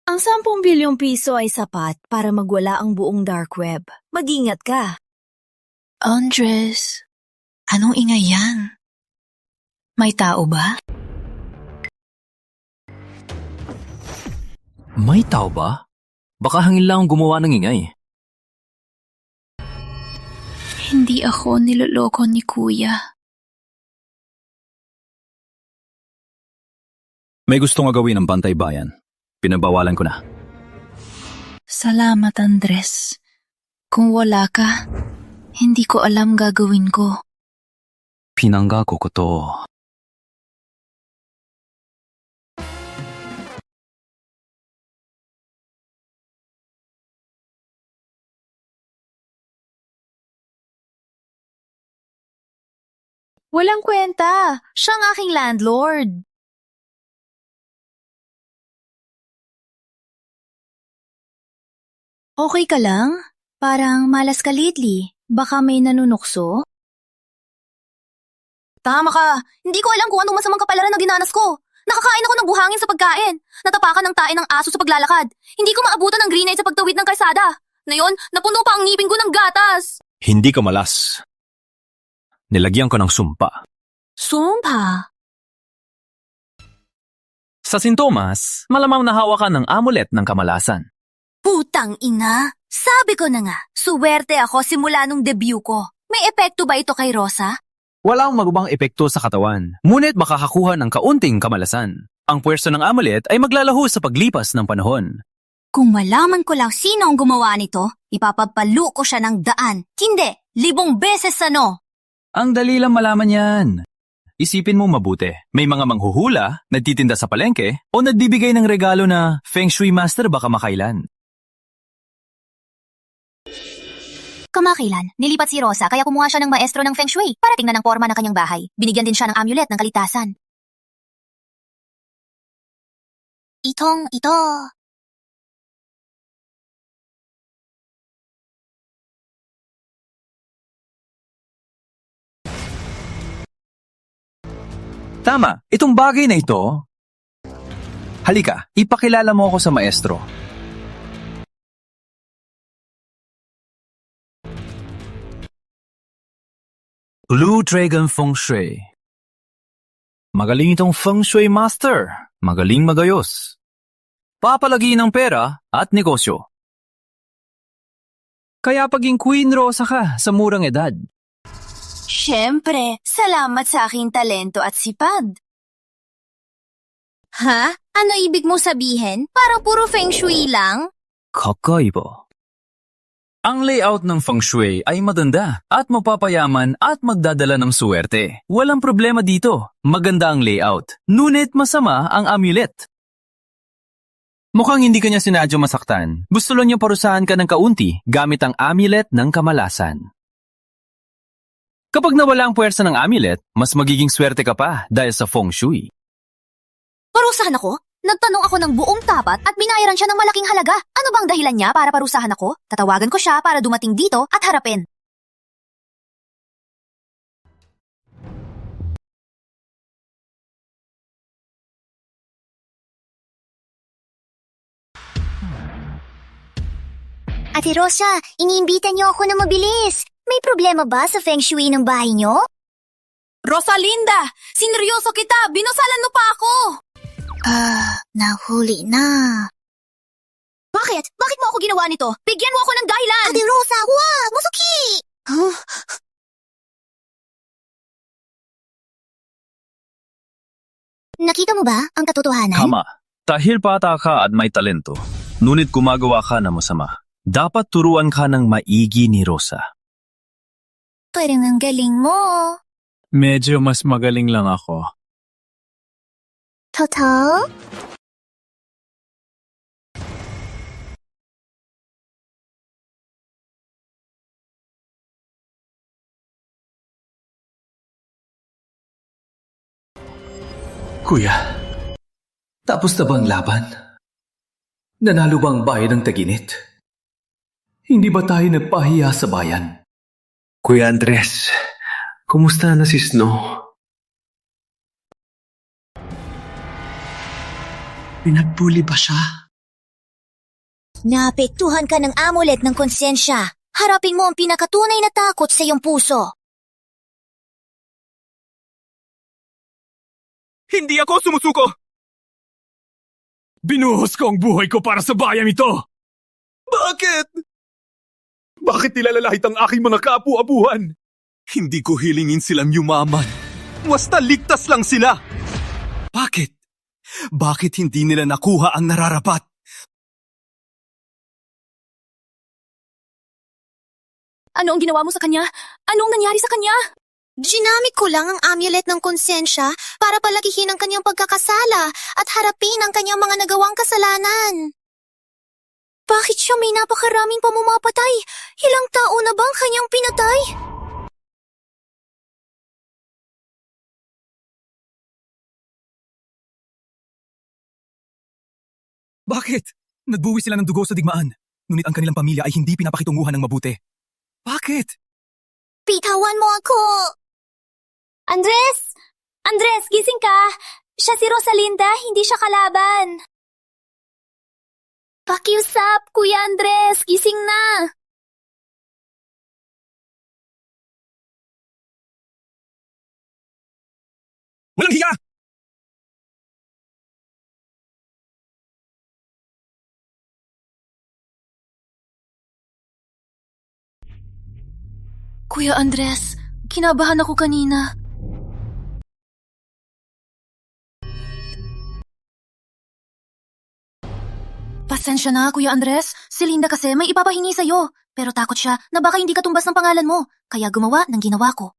ang 10 bilyong piso ay sapat para magwala ang buong dark web. Mag-ingat ka. Andres, anong ingay yan? May tao ba? May tao ba? Baka hangin lang gumawa ng ingay. Hindi ako niloloko ni Kuya. May gusto nga gawin ng Bantay Bayan. Pinabawalan ko na. Salamat, Andres. Kung wala ka, hindi ko alam gagawin ko. Pinangako ko to. Walang kwenta. Siya ang aking landlord. Okay ka lang? Parang malas ka lately. Baka may nanunukso? Tama ka. Hindi ko alam kung anong masamang kapalaran na dinanas ko. Nakakain ako ng buhangin sa pagkain. Natapakan ng tae ng aso sa paglalakad. Hindi ko maabutan ng grenade sa pagtawid ng kalsada. Ngayon, napuno pa ang ngipin ko ng gatas. Hindi ka malas. Nilagyan ko ng sumpa. Sumpa? Sa sintomas, malamang nahawa ka ng amulet ng kamalasan. Putang ina! Sabi ko na nga, suwerte ako simula nung debut ko. May epekto ba ito kay Rosa? Walang magubang epekto sa katawan, ngunit makakakuha ng kaunting kamalasan. Ang puwersa ng amulet ay maglalaho sa paglipas ng panahon. Kung malaman ko lang sino ang gumawa nito, ipapapalo ko siya ng daan. Hindi, 1,000 beses ano. Ang dali lang malaman yan. Isipin mo mabuti, may mga manghuhula, nagtitinda sa palengke, o nagbibigay ng regalo na Feng Shui Master baka makailan. Kamakailan, nilipat si Rosa kaya kumuha siya ng maestro ng Feng Shui para tingnan ang forma ng kanyang bahay. Binigyan din siya ng amulet ng kaligtasan. Ito. Tama, itong bagay na ito. Halika, ipakilala mo ako sa maestro. Blue Dragon Feng Shui. Magaling itong Feng Shui Master. Magaling magayos. Papalagi ng pera at negosyo. Kaya paging Queen Rosa ka sa murang edad. Siyempre, salamat sa aking talento at sipag. Ha? Ano ibig mo sabihin? Parang puro Feng Shui lang? Kakaiba. Ang layout ng Feng Shui ay maganda at mapapayaman at magdadala ng suwerte. Walang problema dito. Maganda ang layout. Ngunit masama ang amulet. Mukhang hindi kanya sinadyo masaktan. Gusto lang niya parusahan ka ng kaunti gamit ang amulet ng kamalasan. Kapag nawala ang puwersa ng amulet, mas magiging swerte ka pa dahil sa Feng Shui. Parusahan ako? Nagtanong ako ng buong tapat at binayaran siya ng malaking halaga. Ano bang dahilan niya para parusahan ako? Tatawagan ko siya para dumating dito at harapin. Ate Rosa, iniimbita niyo ako na mabilis. May problema ba sa Feng Shui ng bahay niyo? Rosalinda! Sineryoso kita! Binusalan mo pa ako! Nahuli na. Bakit? Bakit mo ako ginawa nito? Bigyan mo ako ng dahilan! Ate Rosa, wag! Masuki! Nakita mo ba ang katotohanan? Tama. Dahil bata ka at may talento, ngunit gumagawa ka ng masama. Dapat turuan ka ng maigi ni Rosa. Parang ang galing mo. Medyo mas magaling lang ako. Totoo? Kuya, tapos na bang laban? Nanalo bang bayan ng Taginit? Hindi ba tayo nagpahiya sa bayan? Kuya Andres, kumusta na si Snow? Pinagbuli ba siya? Naapektuhan ka ng amulet ng konsensya. Harapin mo ang pinakatunay na takot sa iyong puso. Hindi ako sumusuko! Binuhos ko ang buhay ko para sa bayan ito! Bakit? Bakit nilalalahit ang aking mga kaapu-abuhan? Hindi ko hilingin silang yumaman. Basta ligtas lang sila! Bakit? Bakit hindi nila nakuha ang nararapat? Ano ang ginawa mo sa kanya? Anong nangyari sa kanya? Ginamit ko lang ang amulet ng konsensya para palakihin ang kanyang pagkakasala at harapin ang kanyang mga nagawang kasalanan. Bakit siya may napakaraming pamumapatay? Ilang tao na bang kanyang pinatay? Bakit? Nagbuwi sila ng dugo sa digmaan, ngunit ang kanilang pamilya ay hindi pinapakitunguhan ng mabuti. Bakit? Bitawan mo ako! Andres! Andres, gising ka! Siya si Rosalinda, hindi siya kalaban. Pakiusap, Kuya Andres, gising na! Walang hiya! Kuya Andres, Kinabahan ako kanina. Pasensya na, Kuya Andres. Si Linda kasi may ipapahingi sa'yo. Pero takot siya na baka hindi ka tumbas ng pangalan mo. Kaya gumawa ng ginawa ko.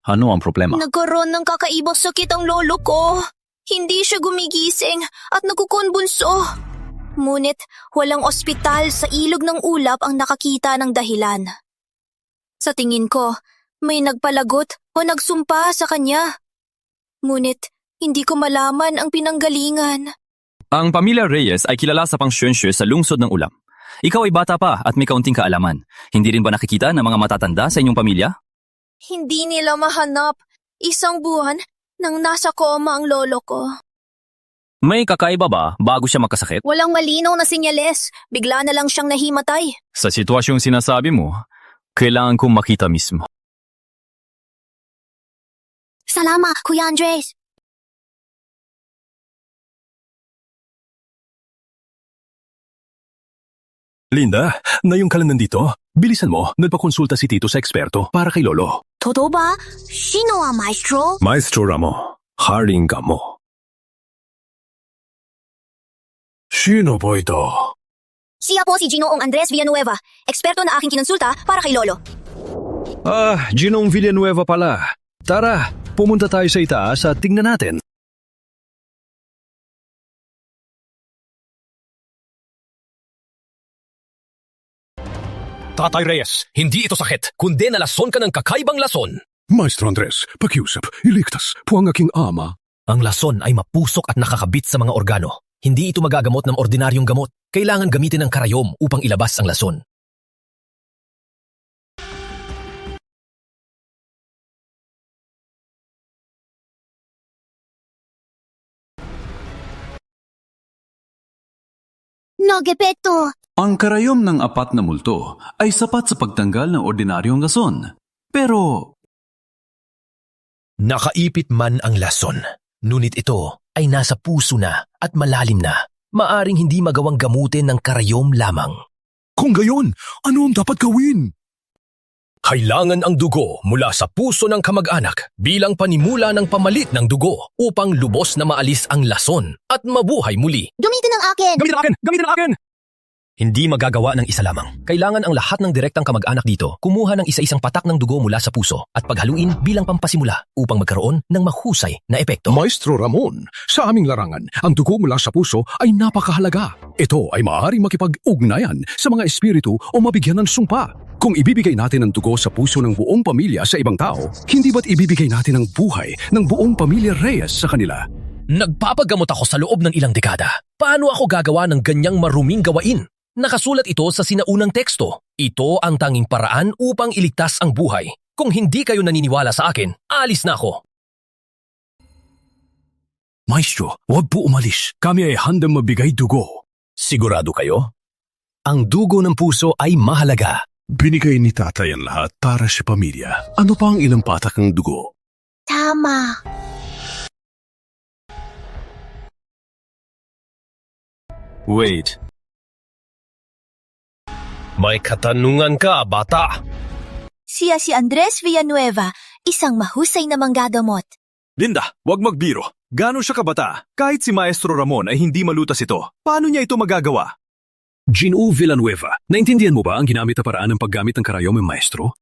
Ano ang problema? Nagkaroon ng kakaibang sakit ang lolo ko. Hindi siya gumigising at nagkukonbulso. Ngunit walang ospital sa ilog ng ulap ang nakakita ng dahilan. Sa tingin ko, may nagpalagot o nagsumpa sa kanya. Ngunit hindi ko malaman ang pinanggalingan. Ang pamilya Reyes ay kilala sa pangsyensye sa lungsod ng ulam. Ikaw ay bata pa at may kaunting kaalaman. Hindi rin ba nakikita ng mga matatanda sa inyong pamilya? Hindi nila mahanap. Isang buwan nang nasa koma ang lolo ko. May kakaiba ba bago siya makasakit? Walang malinaw na sinyales. Bigla na lang siyang nahimatay. Sa sitwasyong sinasabi mo, kailangan kong makita mismo. Salamat, Kuya Andres. Linda, ngayong ka lang nandito, bilisan mo, nagpakonsulta si Tito sa eksperto para kay Lolo. Totoo ba? Sino ang maestro? Maestro Ramo, haring ka mo. Sino po ito? Siya po si Ginoong Andres Villanueva, eksperto na aking kinonsulta para kay Lolo. Ginoong Villanueva pala. Tara, pumunta tayo sa itaas at tingnan natin. Tatay Reyes, hindi ito sakit, kundi nalason ka ng kakaibang lason. Maestro Andres, pakiusap, iligtas po ang aking ama. Ang lason ay mapusok at nakakabit sa mga organo. Hindi ito magagamot ng ordinaryong gamot. Kailangan gamitin ng karayom upang ilabas ang lason. Nag-epekto! Ang karayom ng 4 na multo ay sapat sa pagtanggal ng ordinaryong lason. Pero nakaipit man ang lason, ngunit ito ay nasa puso na at malalim na. Maaring hindi magawang gamutin ng karayom lamang. Kung gayon, ano ang dapat gawin? Kailangan ang dugo mula sa puso ng kamag-anak bilang panimula ng pamalit ng dugo upang lubos na maalis ang lason at mabuhay muli. Gamitin ang akin! Gamitin ang akin! Gamitin ang akin! Hindi magagawa ng isa lamang. Kailangan ang lahat ng direktang kamag-anak dito kumuha ng isa-isang patak ng dugo mula sa puso at paghaluin bilang pampasimula upang magkaroon ng mahusay na epekto. Maestro Ramon, sa aming larangan, ang dugo mula sa puso ay napakahalaga. Ito ay maaaring makipag-ugnayan sa mga espiritu o mabigyan ng sumpa. Kung ibibigay natin ang dugo sa puso ng buong pamilya sa ibang tao, hindi ba't ibibigay natin ang buhay ng buong pamilya Reyes sa kanila? Nagpapagamot ako sa loob ng ilang dekada. Paano ako gagawa ng ganyang maruming gawain? Nakasulat ito sa sinaunang teksto. Ito ang tanging paraan upang iligtas ang buhay. Kung hindi kayo naniniwala sa akin, alis na ako. Maestro, huwag po umalis. Kami ay handang mabigay dugo. Sigurado kayo? Ang dugo ng puso ay mahalaga. Binigay ni tatay ang lahat para sa pamilya. Ano pa ang ilang patak ng dugo? Tama. Wait. May katanungan ka, bata. Siya si Andres Villanueva, isang mahusay na manggagamot. Linda, wag magbiro. Gano'n siya kabata? Kahit si Maestro Ramon ay hindi malutas ito. Paano niya ito magagawa? Ginoong Villanueva, naintindihan mo ba ang ginamit na paraan ng paggamit ng karayom ng maestro?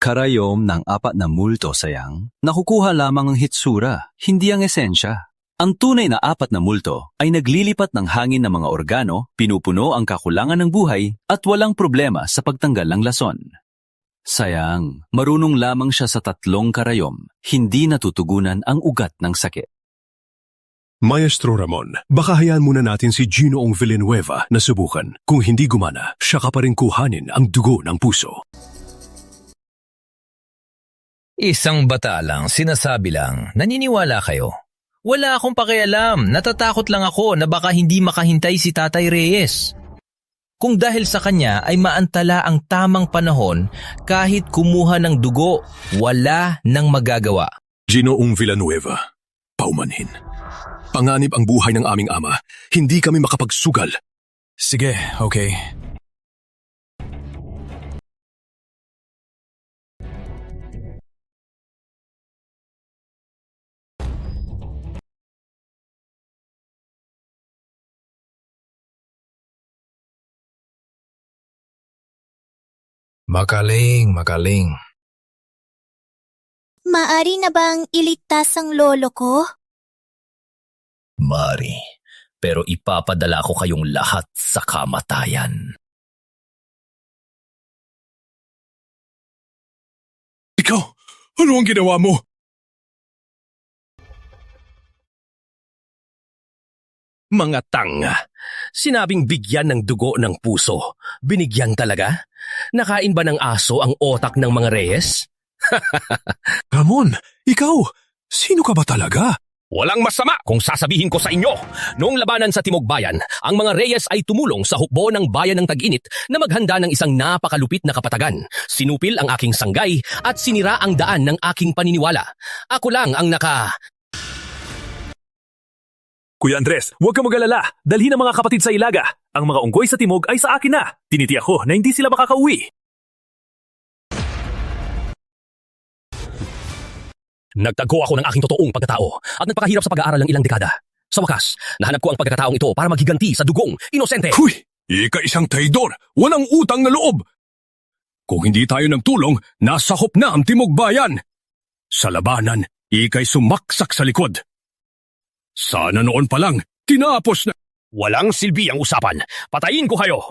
karayom ng 4 na multo sayang, nakukuha lamang ang hitsura, hindi ang esensya. Ang tunay na 4 na multo ay naglilipat ng hangin ng mga organo, pinupuno ang kakulangan ng buhay at walang problema sa pagtanggal ng lason. Sayang, marunong lamang siya sa 3 karayom, hindi natutugunan ang ugat ng sakit. Maestro Ramon, baka hayaan muna natin si Ginoong Villanueva na subukan. Kung hindi gumana, siya ka pa rin kuhanin ang dugo ng puso. Isang bata lang, sinasabi lang, naniniwala kayo. Wala akong pakialam, natatakot lang ako na baka hindi makahintay si Tatay Reyes. Kung dahil sa kanya ay maantala ang tamang panahon, kahit kumuha ng dugo, wala nang magagawa. Ginoong Villanueva, paumanhin. Panganib ang buhay ng aming ama, hindi kami makapagsugal. Sige, okay. Magaling. Maari na bang iligtas ang lolo ko? Mari, pero ipapadala ko kayong lahat sa kamatayan. Ikaw, ano ang ginawa mo? Mga tanga, sinabing bigyan ng dugo ng puso. Binigyan talaga? Nakain ba ng aso ang otak ng mga Reyes? Ramon, ikaw, sino ka ba talaga? Walang masama kung sasabihin ko sa inyo. Noong labanan sa Timog Bayan, ang mga Reyes ay tumulong sa hukbo ng bayan ng Tag-init na maghanda ng isang napakalupit na kapatagan. Sinupil ang aking sanggay at sinira ang daan ng aking paniniwala. Ako lang ang Kuya Andres, huwag ka mag-alala. Dalhin ang mga kapatid sa Ilaga. Ang mga unggoy sa timog ay sa akin na. Tinitiyak ko na hindi sila makakauwi. Nagtago ako ng aking totoong pagkatao at nagpakahirap sa pag-aaral ng ilang dekada. Sa wakas, nahanap ko ang pagkakataong ito para maghiganti sa dugong inosente. Huy! Ika-isang traidor! Walang utang na loob! Kung hindi tayo nagtulong, nasakop na ang Timog Bayan! Sa labanan, ika'y sumaksak sa likod. Sana noon pa lang, tinapos na... Walang silbi ang usapan. Patayin ko kayo!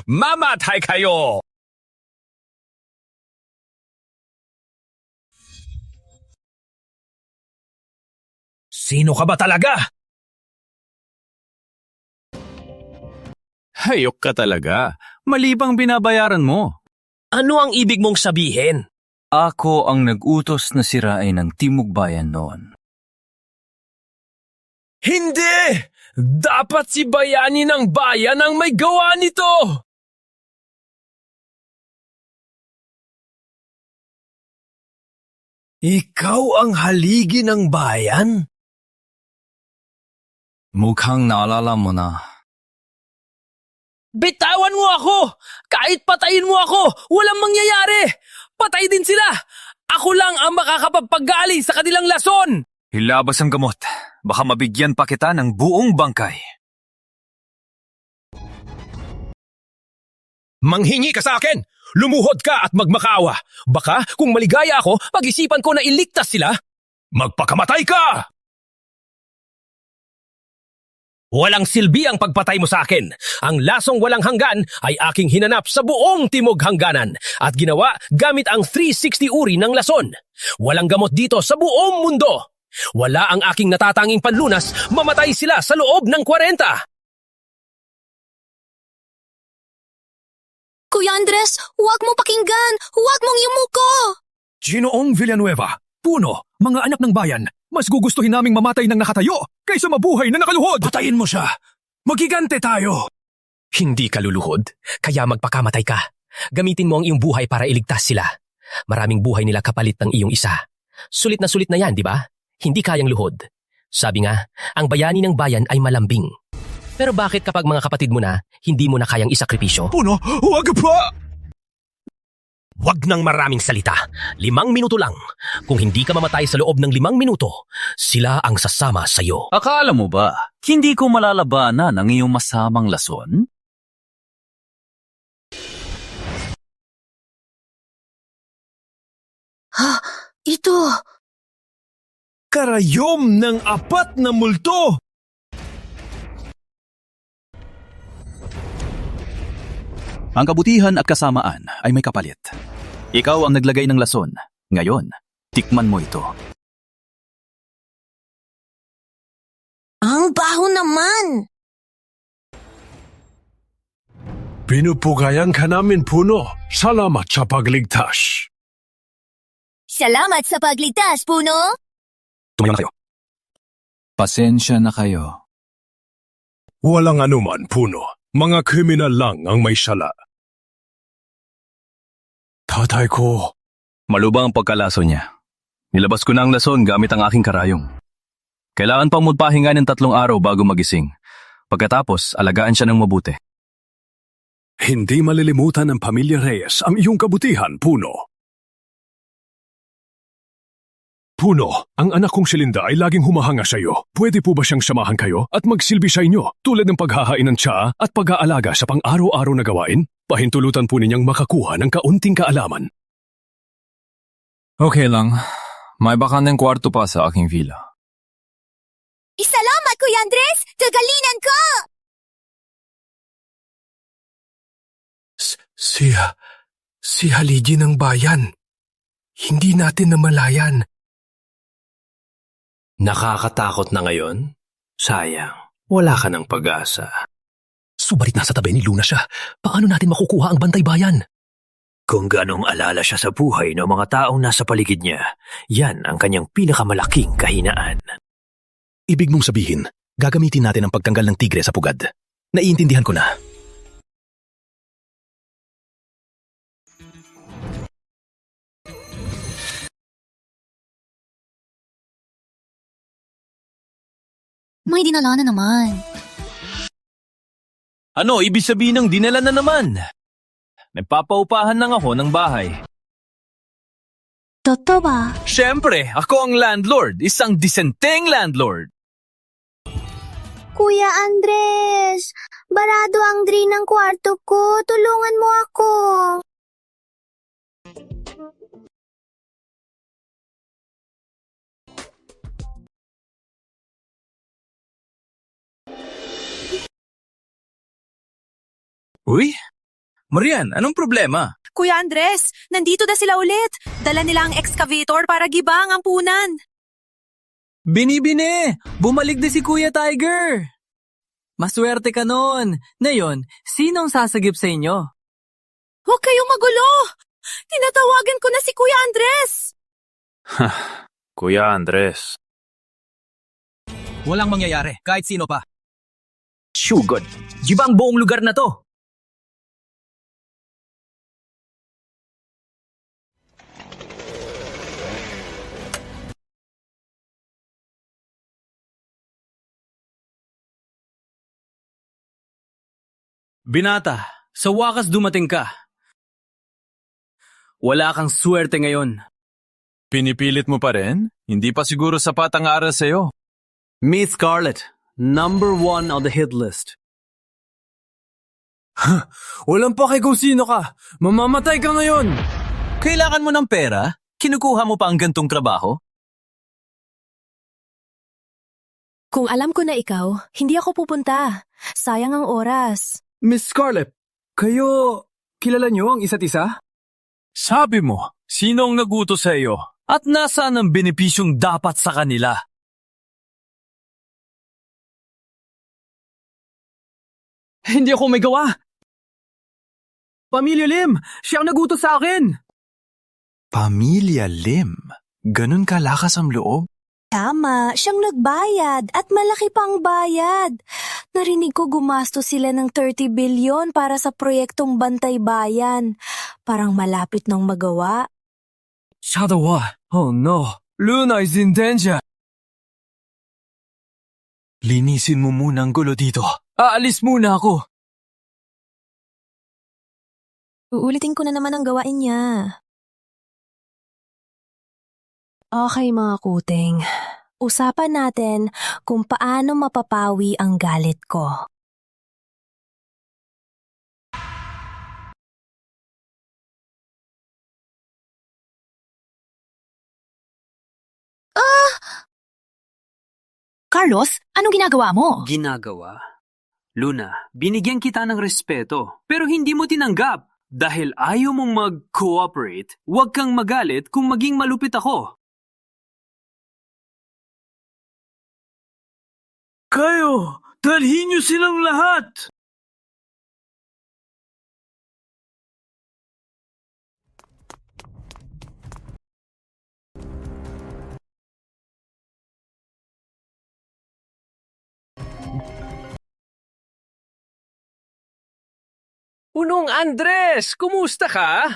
Mamatay kayo! Sino ka ba talaga? Hayok ka talaga. Mali bang binabayaran mo? Ano ang ibig mong sabihin? Ako ang nag-utos na sirain ng Timog Bayan noon. Hindi! Dapat si bayani ng bayan ang may gawa nito! Ikaw ang haligi ng bayan? Mukhang naalala mo na. Bitawan mo ako! Kahit patayin mo ako, walang mangyayari! Patay din sila! Ako lang ang makakapagpagali sa kanilang lason! Hilabas ang gamot. Baka mabigyan pa kita ng buong bangkay. Manghingi ka sa akin! Lumuhod ka at magmakaawa! Baka kung maligaya ako, pag-isipan ko na iligtas sila! Magpakamatay ka! Walang silbi ang pagpatay mo sa akin. Ang lasong walang hanggan ay aking hinanap sa buong Timog Hangganan at ginawa gamit ang 360 uri ng lason. Walang gamot dito sa buong mundo. Wala ang aking natatanging panlunas, mamatay sila sa loob ng 40. Kuya Andres, huwag mo pakinggan! Huwag mong yumuko! Ginoong Villanueva, Puno, mga anak ng bayan, mas gugustuhin naming mamatay ng nakatayo kaysa mabuhay na nakaluhod! Patayin mo siya! Magigante tayo! Hindi ka luluhod, kaya magpakamatay ka. Gamitin mo ang iyong buhay para iligtas sila. Maraming buhay nila kapalit ng iyong isa. Sulit na yan, di ba? Hindi kayang luhod. Sabi nga, ang bayani ng bayan ay malambing. Pero bakit kapag mga kapatid mo na, hindi mo na kayang isakripisyo? Puno, huwag pa! Huwag nang maraming salita. 5 minuto lang. Kung hindi ka mamatay sa loob ng 5 minuto, sila ang sasama sa iyo. Akala mo ba, hindi ko malalabanan ang iyong masamang lason? Ha? Ito! Karayom ng 4 na multo! Ang kabutihan at kasamaan ay may kapalit. Ikaw ang naglagay ng lason. Ngayon, tikman mo ito. Ang baho naman! Pinupugayan ka namin, Puno. Salamat sa pagligtas. Salamat sa pagligtas, Puno! Tumayo na kayo. Pasensya na kayo. Walang anuman, Puno. Mga kriminal lang ang may sala. Tatay ko. Malubang ang pagkalaso niya. Nilabas ko na ang lason gamit ang aking karayong. Kailangan pang magpahinga ng 3 araw bago magising. Pagkatapos, alagaan siya ng mabuti. Hindi malilimutan ng pamilya Reyes ang iyong kabutihan, Puno. Puno, ang anak kong si Linda ay laging humahanga sa iyo. Pwede po ba siyang samahan kayo at magsilbi sa inyo tulad ng paghahain ng tsaa at pag-aalaga sa pang-araw-araw na gawain? Pahintulutan po ninyang makakuha ng kaunting kaalaman. Okay lang. May bakanteng kwarto pa sa aking villa. Salamat, Kuya Andres! Gagalingan ko! Si haligi ng bayan. Hindi natin namalayan. Nakakatakot na ngayon? Sayang, wala ka ng pag-asa. Subalit nasa tabi ni Luna siya. Paano natin makukuha ang bantay bayan? Kung ganong alala siya sa buhay ng mga taong nasa paligid niya, yan ang kanyang pinakamalaking kahinaan. Ibig mong sabihin, gagamitin natin ang pagtanggal ng tigre sa pugad. Naiintindihan ko na. May dinala na naman. Ano, ibig sabihin ng dinala na naman? Nagpapaupahan lang ako ng bahay. Totoo ba? Siyempre, ako ang landlord. Isang disenteng landlord. Kuya Andres, barado ang drain ng kwarto ko. Tulungan mo ako. Uy, Marian, anong problema? Kuya Andres, nandito na sila ulit. Dala nila ang excavator para gibang ang punan. Binibini! Bumalik na si Kuya Tiger! Maswerte ka nun. Ngayon, sinong sasagip sa inyo? Huwag kayong magulo! Tinatawagan ko na si Kuya Andres! Kuya Andres. Walang mangyayari, kahit sino pa. Sugod, giba ang buong lugar na to. Binata, sa wakas dumating ka. Wala kang swerte ngayon. Pinipilit mo pa rin? Hindi pa siguro sapat ang aral sa'yo. Miss Scarlett, number 1 on the hit list. Walang pake kung sino ka. Mamamatay ka ngayon. Kailangan mo ng pera? Kinukuha mo pa ang gantong trabaho? Kung alam ko na ikaw, hindi ako pupunta. Sayang ang oras. Miss Scarlett, kayo kilala niyo ang isa't isa? Sabi mo, sino ang nagutos sa iyo? At nasaan ang benepisyong dapat sa kanila? Hindi ako may gawa. Pamilya Lim, siya ang nagutos sa akin. Pamilya Lim? Ganun kalakas ang loob? Tama, siyang nagbayad at malaki pang bayad. Narinig ko gumastos sila ng 30 bilyon para sa proyektong Bantay Bayan. Parang malapit nang magawa. Shadawa, oh no, Luna is in danger. Linisin mo muna ang gulo dito. Aalis muna ako. Uulitin ko na naman ang gawain niya. Okay mga kuting, usapan natin kung paano mapapawi ang galit ko. Carlos, anong ginagawa mo? Ginagawa? Luna, binigyan kita ng respeto, pero hindi mo tinanggap. Dahil ayaw mong mag-cooperate, huwag kang magalit kung maging malupit ako. Kayo, dalhin niyo silang lahat! Unong Andres, kumusta ka?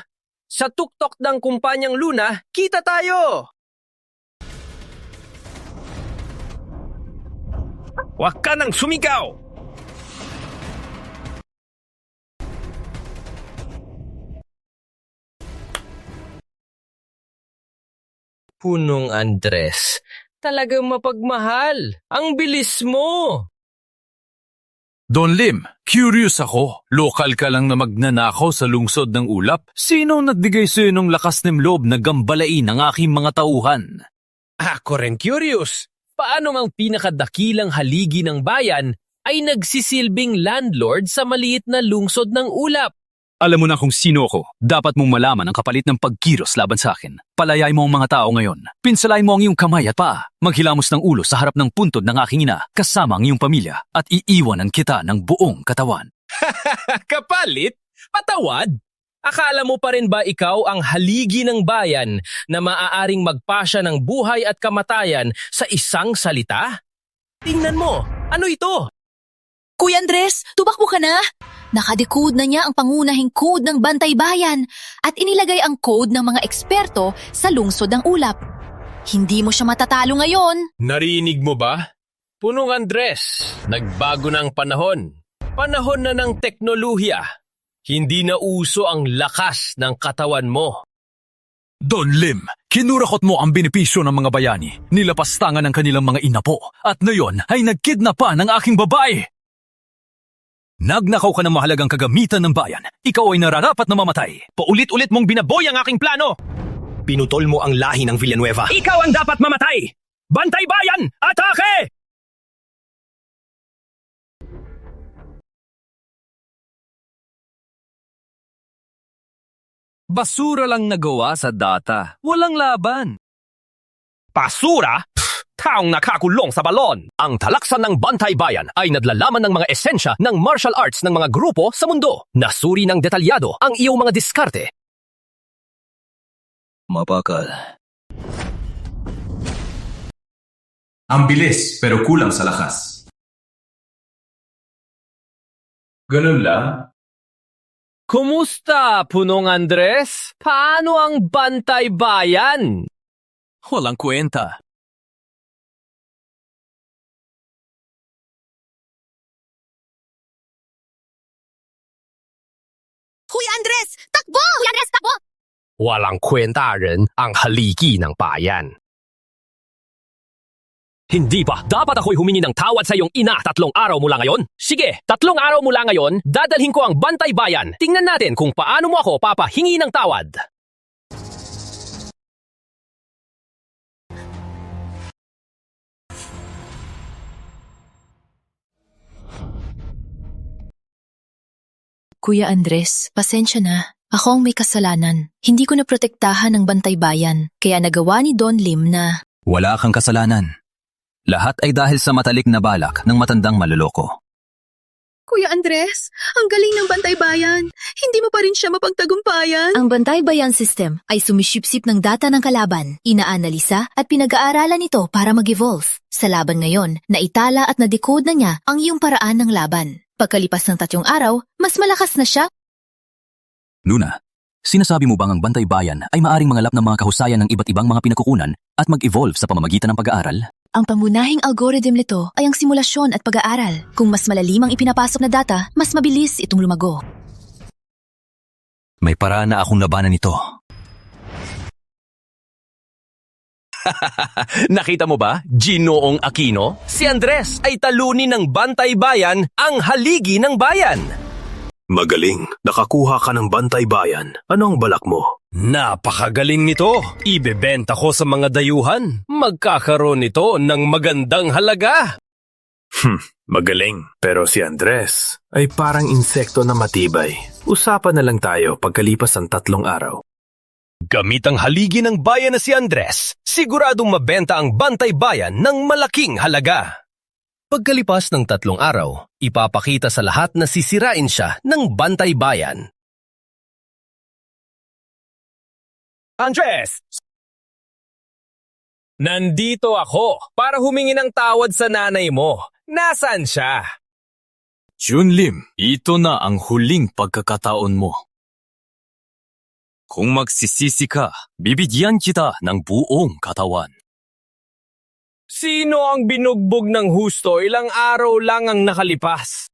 Sa tuktok ng kumpanyang Luna, kita tayo! Huwag ka nang sumigaw! Punong Andres, talagang mapagmahal. Ang bilis mo! Don Lim, curious ako. Lokal ka lang na magnanakaw sa lungsod ng ulap. Sino ang nagbigay sa'yo ng lakas ng loob na gambalain ang aking mga tauhan? Ako rin curious. Paano ang pinakadakilang haligi ng bayan ay nagsisilbing landlord sa maliit na lungsod ng ulap? Alam mo na kung sino ako. Dapat mong malaman ang kapalit ng pagkiros laban sa akin. Palayay mo ang mga tao ngayon. Pinsalay mo ang iyong kamay at paa. Maghilamos ng ulo sa harap ng puntod ng aking ina kasama ang iyong pamilya at iiwanan kita ng buong katawan. Kapalit? Patawad? Akala mo pa rin ba ikaw ang haligi ng bayan na maaaring magpasya ng buhay at kamatayan sa isang salita? Tingnan mo, ano ito? Kuya Andres, tubakbo ka na! Nakadecode na niya ang pangunahing code ng Bantay Bayan at inilagay ang code ng mga eksperto sa lungsod ng ulap. Hindi mo siya matatalo ngayon. Narinig mo ba? Punong Andres, nagbago na ang panahon. Panahon na ng teknolohiya. Hindi na uso ang lakas ng katawan mo. Don Lim, kinurakot mo ang benepisyo ng mga bayani. Nilapastangan ang kanilang mga inapo at ngayon ay nagkidnap pa ng aking babae. Nagnakaw ka ng mahalagang kagamitan ng bayan. Ikaw ay nararapat na mamatay. Paulit-ulit mong binaboy ang aking plano. Pinutol mo ang lahi ng Villanueva. Ikaw ang dapat mamatay! Bantay Bayan! Atake! Basura lang nagawa sa data. Walang laban. Basura? Taong nakakulong sa balon. Ang talaksan ng Bantay Bayan ay nadlalaman ng mga esensya ng martial arts ng mga grupo sa mundo. Nasuri ng detalyado ang iyong mga diskarte. Mapakal. Ang bilis pero kulang sa lakas. Ganun lang? Kumusta, Punong Andres? Paano ang Bantay Bayan? Walang kwenta. Kuya Andres! Takbo! Kuya Andres, takbo! Walang kwenta rin ang haligi ng bayan. Hindi ba? Dapat ako'y humingi ng tawad sa iyong ina 3 araw mula ngayon? Sige, 3 araw mula ngayon, dadalhin ko ang Bantay Bayan. Tingnan natin kung paano mo ako papahingi ng tawad. Kuya Andres, pasensya na. Ako ang may kasalanan. Hindi ko naprotektahan ang Bantay Bayan, kaya nagawa ni Don Lim na... Wala kang kasalanan. Lahat ay dahil sa matalik na balak ng matandang maluloko. Kuya Andres, ang galing ng Bantay Bayan. Hindi mo pa rin siya mapagtagumpayan. Ang Bantay Bayan System ay sumisipsip ng data ng kalaban, inaanalisa at pinag-aaralan ito para mag-evolve. Sa laban ngayon, naitala at na-decode na niya ang iyong paraan ng laban. Pagkalipas ng 3 araw, mas malakas na siya. Luna, sinasabi mo bang ang Bantay Bayan ay maaring mangalap ng mga kahusayan ng iba't ibang mga pinagkukunan at mag-evolve sa pamamagitan ng pag-aaral? Ang pangunahing algorithm nito ay ang simulasyon at pag-aaral. Kung mas malalim ang ipinapasok na data, mas mabilis itong lumago. May paraan na akong labanan ito. Nakita mo ba, Ginoong Aquino? Si Andres ay talunin ng Bantay Bayan ang haligi ng bayan. Magaling. Nakakuha ka ng Bantay Bayan. Ano ang balak mo? Napakagaling nito. Ibebenta ko sa mga dayuhan. Magkakaroon nito ng magandang halaga. Magaling. Pero si Andres ay parang insekto na matibay. Usapan na lang tayo pagkalipas ng 3 araw. Gamit ang haligi ng bayan na si Andres, siguradong mabenta ang Bantay Bayan ng malaking halaga. Pagkalipas ng 3 araw, ipapakita sa lahat na sisirain siya ng Bantay Bayan. Andres! Nandito ako para humingi ng tawad sa nanay mo. Nasaan siya? Jun Lim, ito na ang huling pagkakataon mo. Kung magsisisi ka, bibigyan kita ng buong katawan. Sino ang binugbog ng husto? Ilang araw lang ang nakalipas.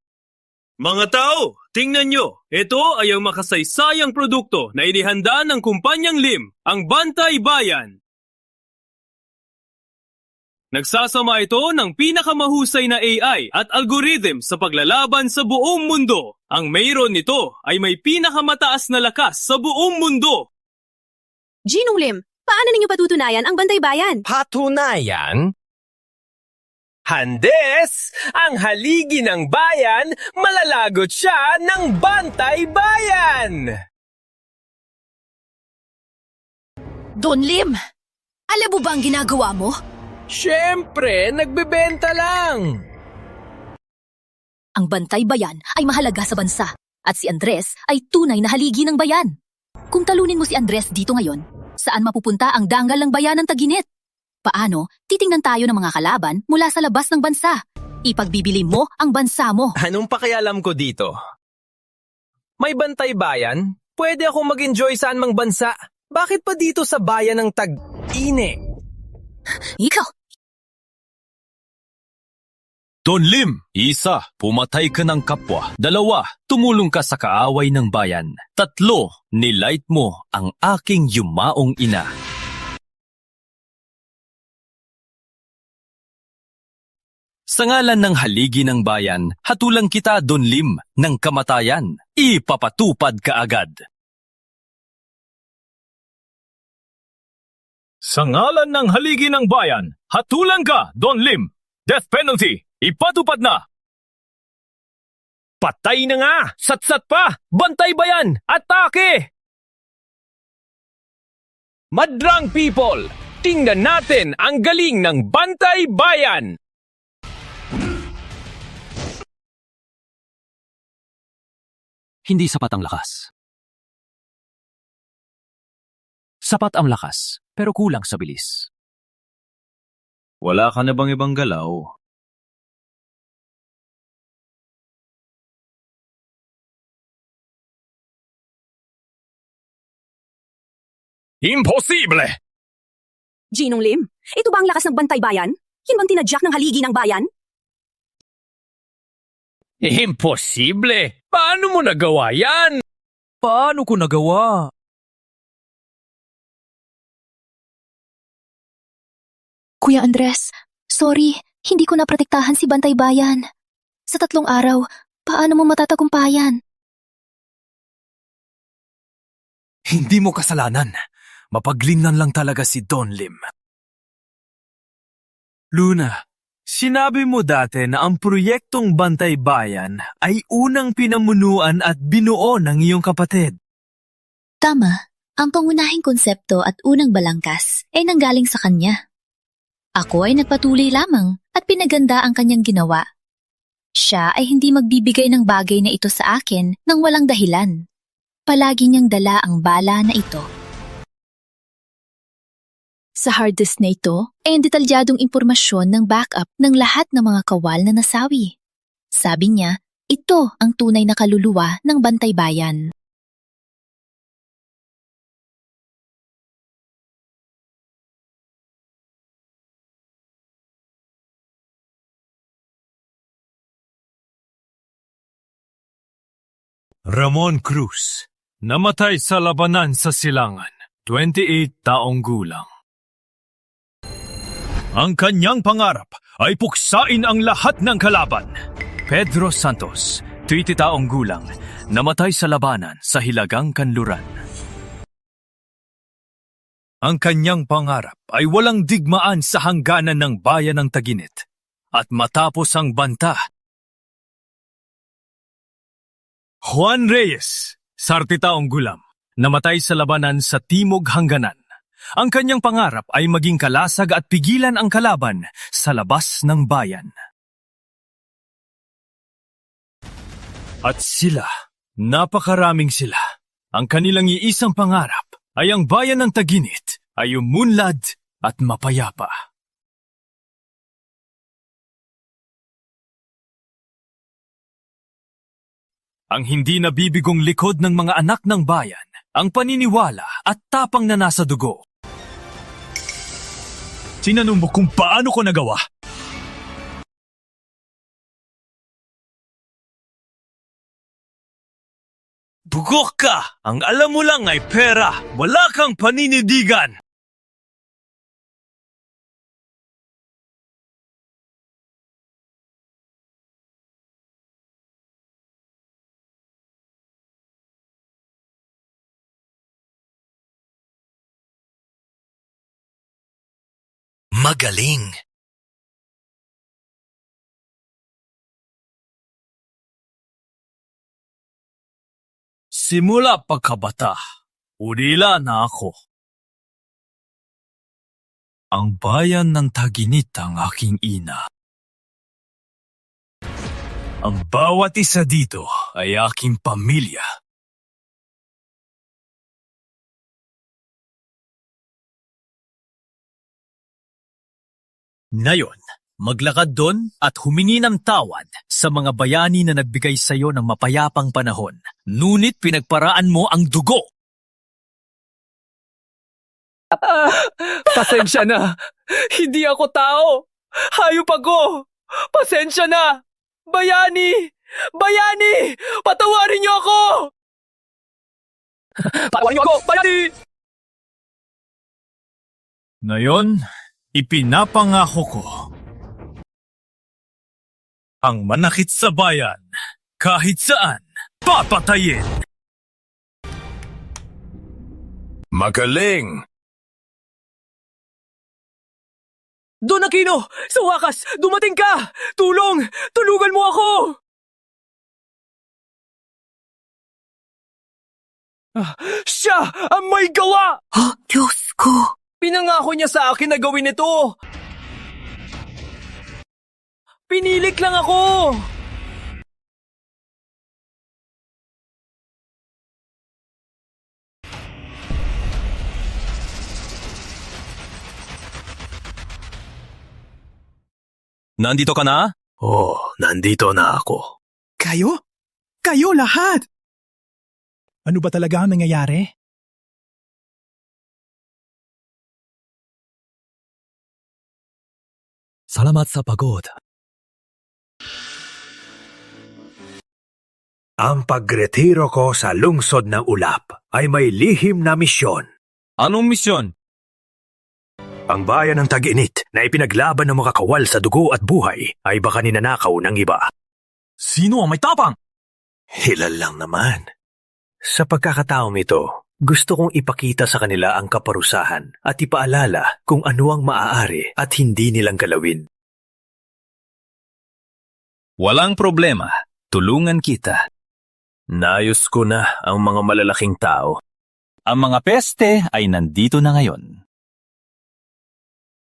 Mga tao, tingnan nyo. Ito ay ang makasaysayang produkto na inihanda ng kumpanyang Lim, ang Bantay Bayan. Nagsasama ito ng pinakamahusay na AI at algorithm sa paglalaban sa buong mundo. Ang mayroon nito ay may pinakamataas na lakas sa buong mundo. Ginong Lim, paano ninyo patutunayan ang Bantay Bayan? Patunayan? Handes, ang haligi ng bayan, malalagot siya ng Bantay Bayan! Don Lim, alam mo ba ang ginagawa mo? Siyempre, nagbebenta lang! Ang Bantay Bayan ay mahalaga sa bansa at si Andres ay tunay na haligi ng bayan. Kung talunin mo si Andres dito ngayon, saan mapupunta ang danggal ng bayan ng Taginit? Paano titingnan tayo ng mga kalaban mula sa labas ng bansa? Ipagbibili mo ang bansa mo. Anong pakialam ko dito? May Bantay Bayan? Pwede akong mag-enjoy saan mang bansa. Bakit pa dito sa bayan ng Tag-Ine? Ikaw! Don Lim, 1, pumatay ka ng kapwa. 2, tumulong ka sa kaaway ng bayan. 3, nilight mo ang aking yumaong ina. Sa ngalan ng haligi ng bayan, hatulang kita, Don Lim, ng kamatayan. Ipapatupad ka agad. Sa ngalan ng haligi ng bayan, hatulan ka, Don Lim. Death penalty, ipatupad na. Patay na nga! Satsat pa! Bantay Bayan! Atake! Madrang people! Tingnan natin ang galing ng Bantay Bayan! Hindi sapat ang lakas. Sapat ang lakas, pero kulang sa bilis. Wala ka na bang ibang galaw? Imposible! Ginong Lim, ito ba ang lakas ng Bantay Bayan? Yan bang tinadyak ng haligi ng bayan? Imposible! Paano mo nagawa yan? Paano ko nagawa? Kuya Andres, sorry, hindi ko naprotektahan si Bantay Bayan. Sa 3 araw, paano mo matatagumpayan? Hindi mo kasalanan. Mapaglinlan lang talaga si Don Lim. Luna, sinabi mo dati na ang proyektong Bantay Bayan ay unang pinamunuan at binuo ng iyong kapatid. Tama, ang pangunahing konsepto at unang balangkas ay nanggaling sa kanya. Ako ay nagpatuloy lamang at pinaganda ang kanyang ginawa. Siya ay hindi magbibigay ng bagay na ito sa akin nang walang dahilan. Palagi niyang dala ang bala na ito. Sa hard disk na ito ay ang detalyadong impormasyon ng backup ng lahat ng mga kawal na nasawi. Sabi niya, ito ang tunay na kaluluwa ng Bantay Bayan. Ramon Cruz, namatay sa labanan sa Silangan, 28 taong gulang. Ang kanyang pangarap ay puksain ang lahat ng kalaban. Pedro Santos, 30 taong gulang, namatay sa labanan sa Hilagang Kanluran. Ang kanyang pangarap ay walang digmaan sa hangganan ng bayan ng Taginit. At matapos ang banta, Juan Reyes, 30 taong gulang, namatay sa labanan sa Timog Hangganan. Ang kanyang pangarap ay maging kalasag at pigilan ang kalaban sa labas ng bayan. At sila, napakaraming sila. Ang kanilang iisang pangarap ay ang bayan ng Taginit ay umunlad at mapayapa. Ang hindi nabibigong likod ng mga anak ng bayan, ang paniniwala at tapang na nasa dugo. Tinanong mo kung paano ko nagawa. Bugok ka! Ang alam mo lang ay pera. Wala kang paninindigan. Magaling. Simula pagkabata, ulila na ako. Ang bayan ng Taginit ang aking ina. Ang bawat isa dito ay aking pamilya. Ngayon, maglakad doon at humingi ng tawad sa mga bayani na nagbigay sa iyo ng mapayapang panahon. Ngunit pinagparaan mo ang dugo. Pasensya na. Hindi ako tao. Hayop ako. Pasensya na. Bayani! Bayani! Patawarin niyo ako! Patawarin niyo ako! Bayani! Ngayon, ipinapangako ko ang manakit sa bayan kahit saan papatayin. Magaling! Don Aquino! Sa wakas! Dumating ka! Tulong! Tulungan mo ako! Siya ang may gawa! Diyos ko! Pinangako niya sa akin na gawin ito! Pinilik lang ako! Nandito ka na? Nandito na ako. Kayo? Kayo lahat! Ano ba talaga ang nangyayari? Salamat sa pagod. Ang pagretiro ko sa lungsod ng Ulap ay may lihim na misyon. Anong misyon? Ang bayan ng Taginit na ipinaglaban ng mga kawal sa dugo at buhay ay baka ninanakaw ng iba. Sino ang may tapang? Hilal lang naman. Sa pagkakataong ito, gusto kong ipakita sa kanila ang kaparusahan at ipaalala kung ano ang maaari at hindi nilang galawin. Walang problema. Tulungan kita. Naayos ko na ang mga malalaking tao. Ang mga peste ay nandito na ngayon.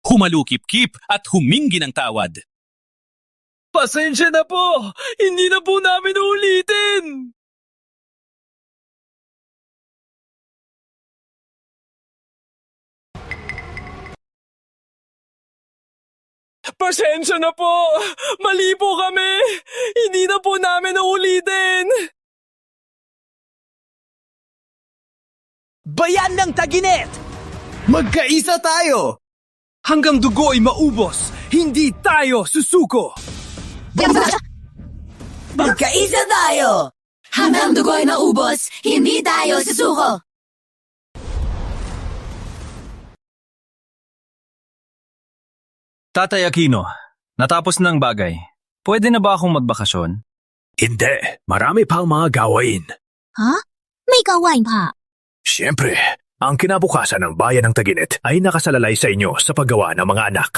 Humalukip-kip at humingi ng tawad. Pasensya na po! Hindi na po namin ulitin! Pasensya na po! Mali po kami! Hindi na po namin uulitin! Bayan ng Taginit! Magkaisa tayo! Hanggang dugo ay maubos, hindi tayo susuko! Magkaisa tayo! Hanggang dugo ay maubos, hindi tayo susuko! Tatay Aquino, natapos na ang bagay. Pwede na ba akong magbakasyon? Hindi, marami pang mga gawain. Ha? May gawain pa? Siyempre, ang kinabukasan ng bayan ng Taginit ay nakasalalay sa inyo sa paggawa ng mga anak.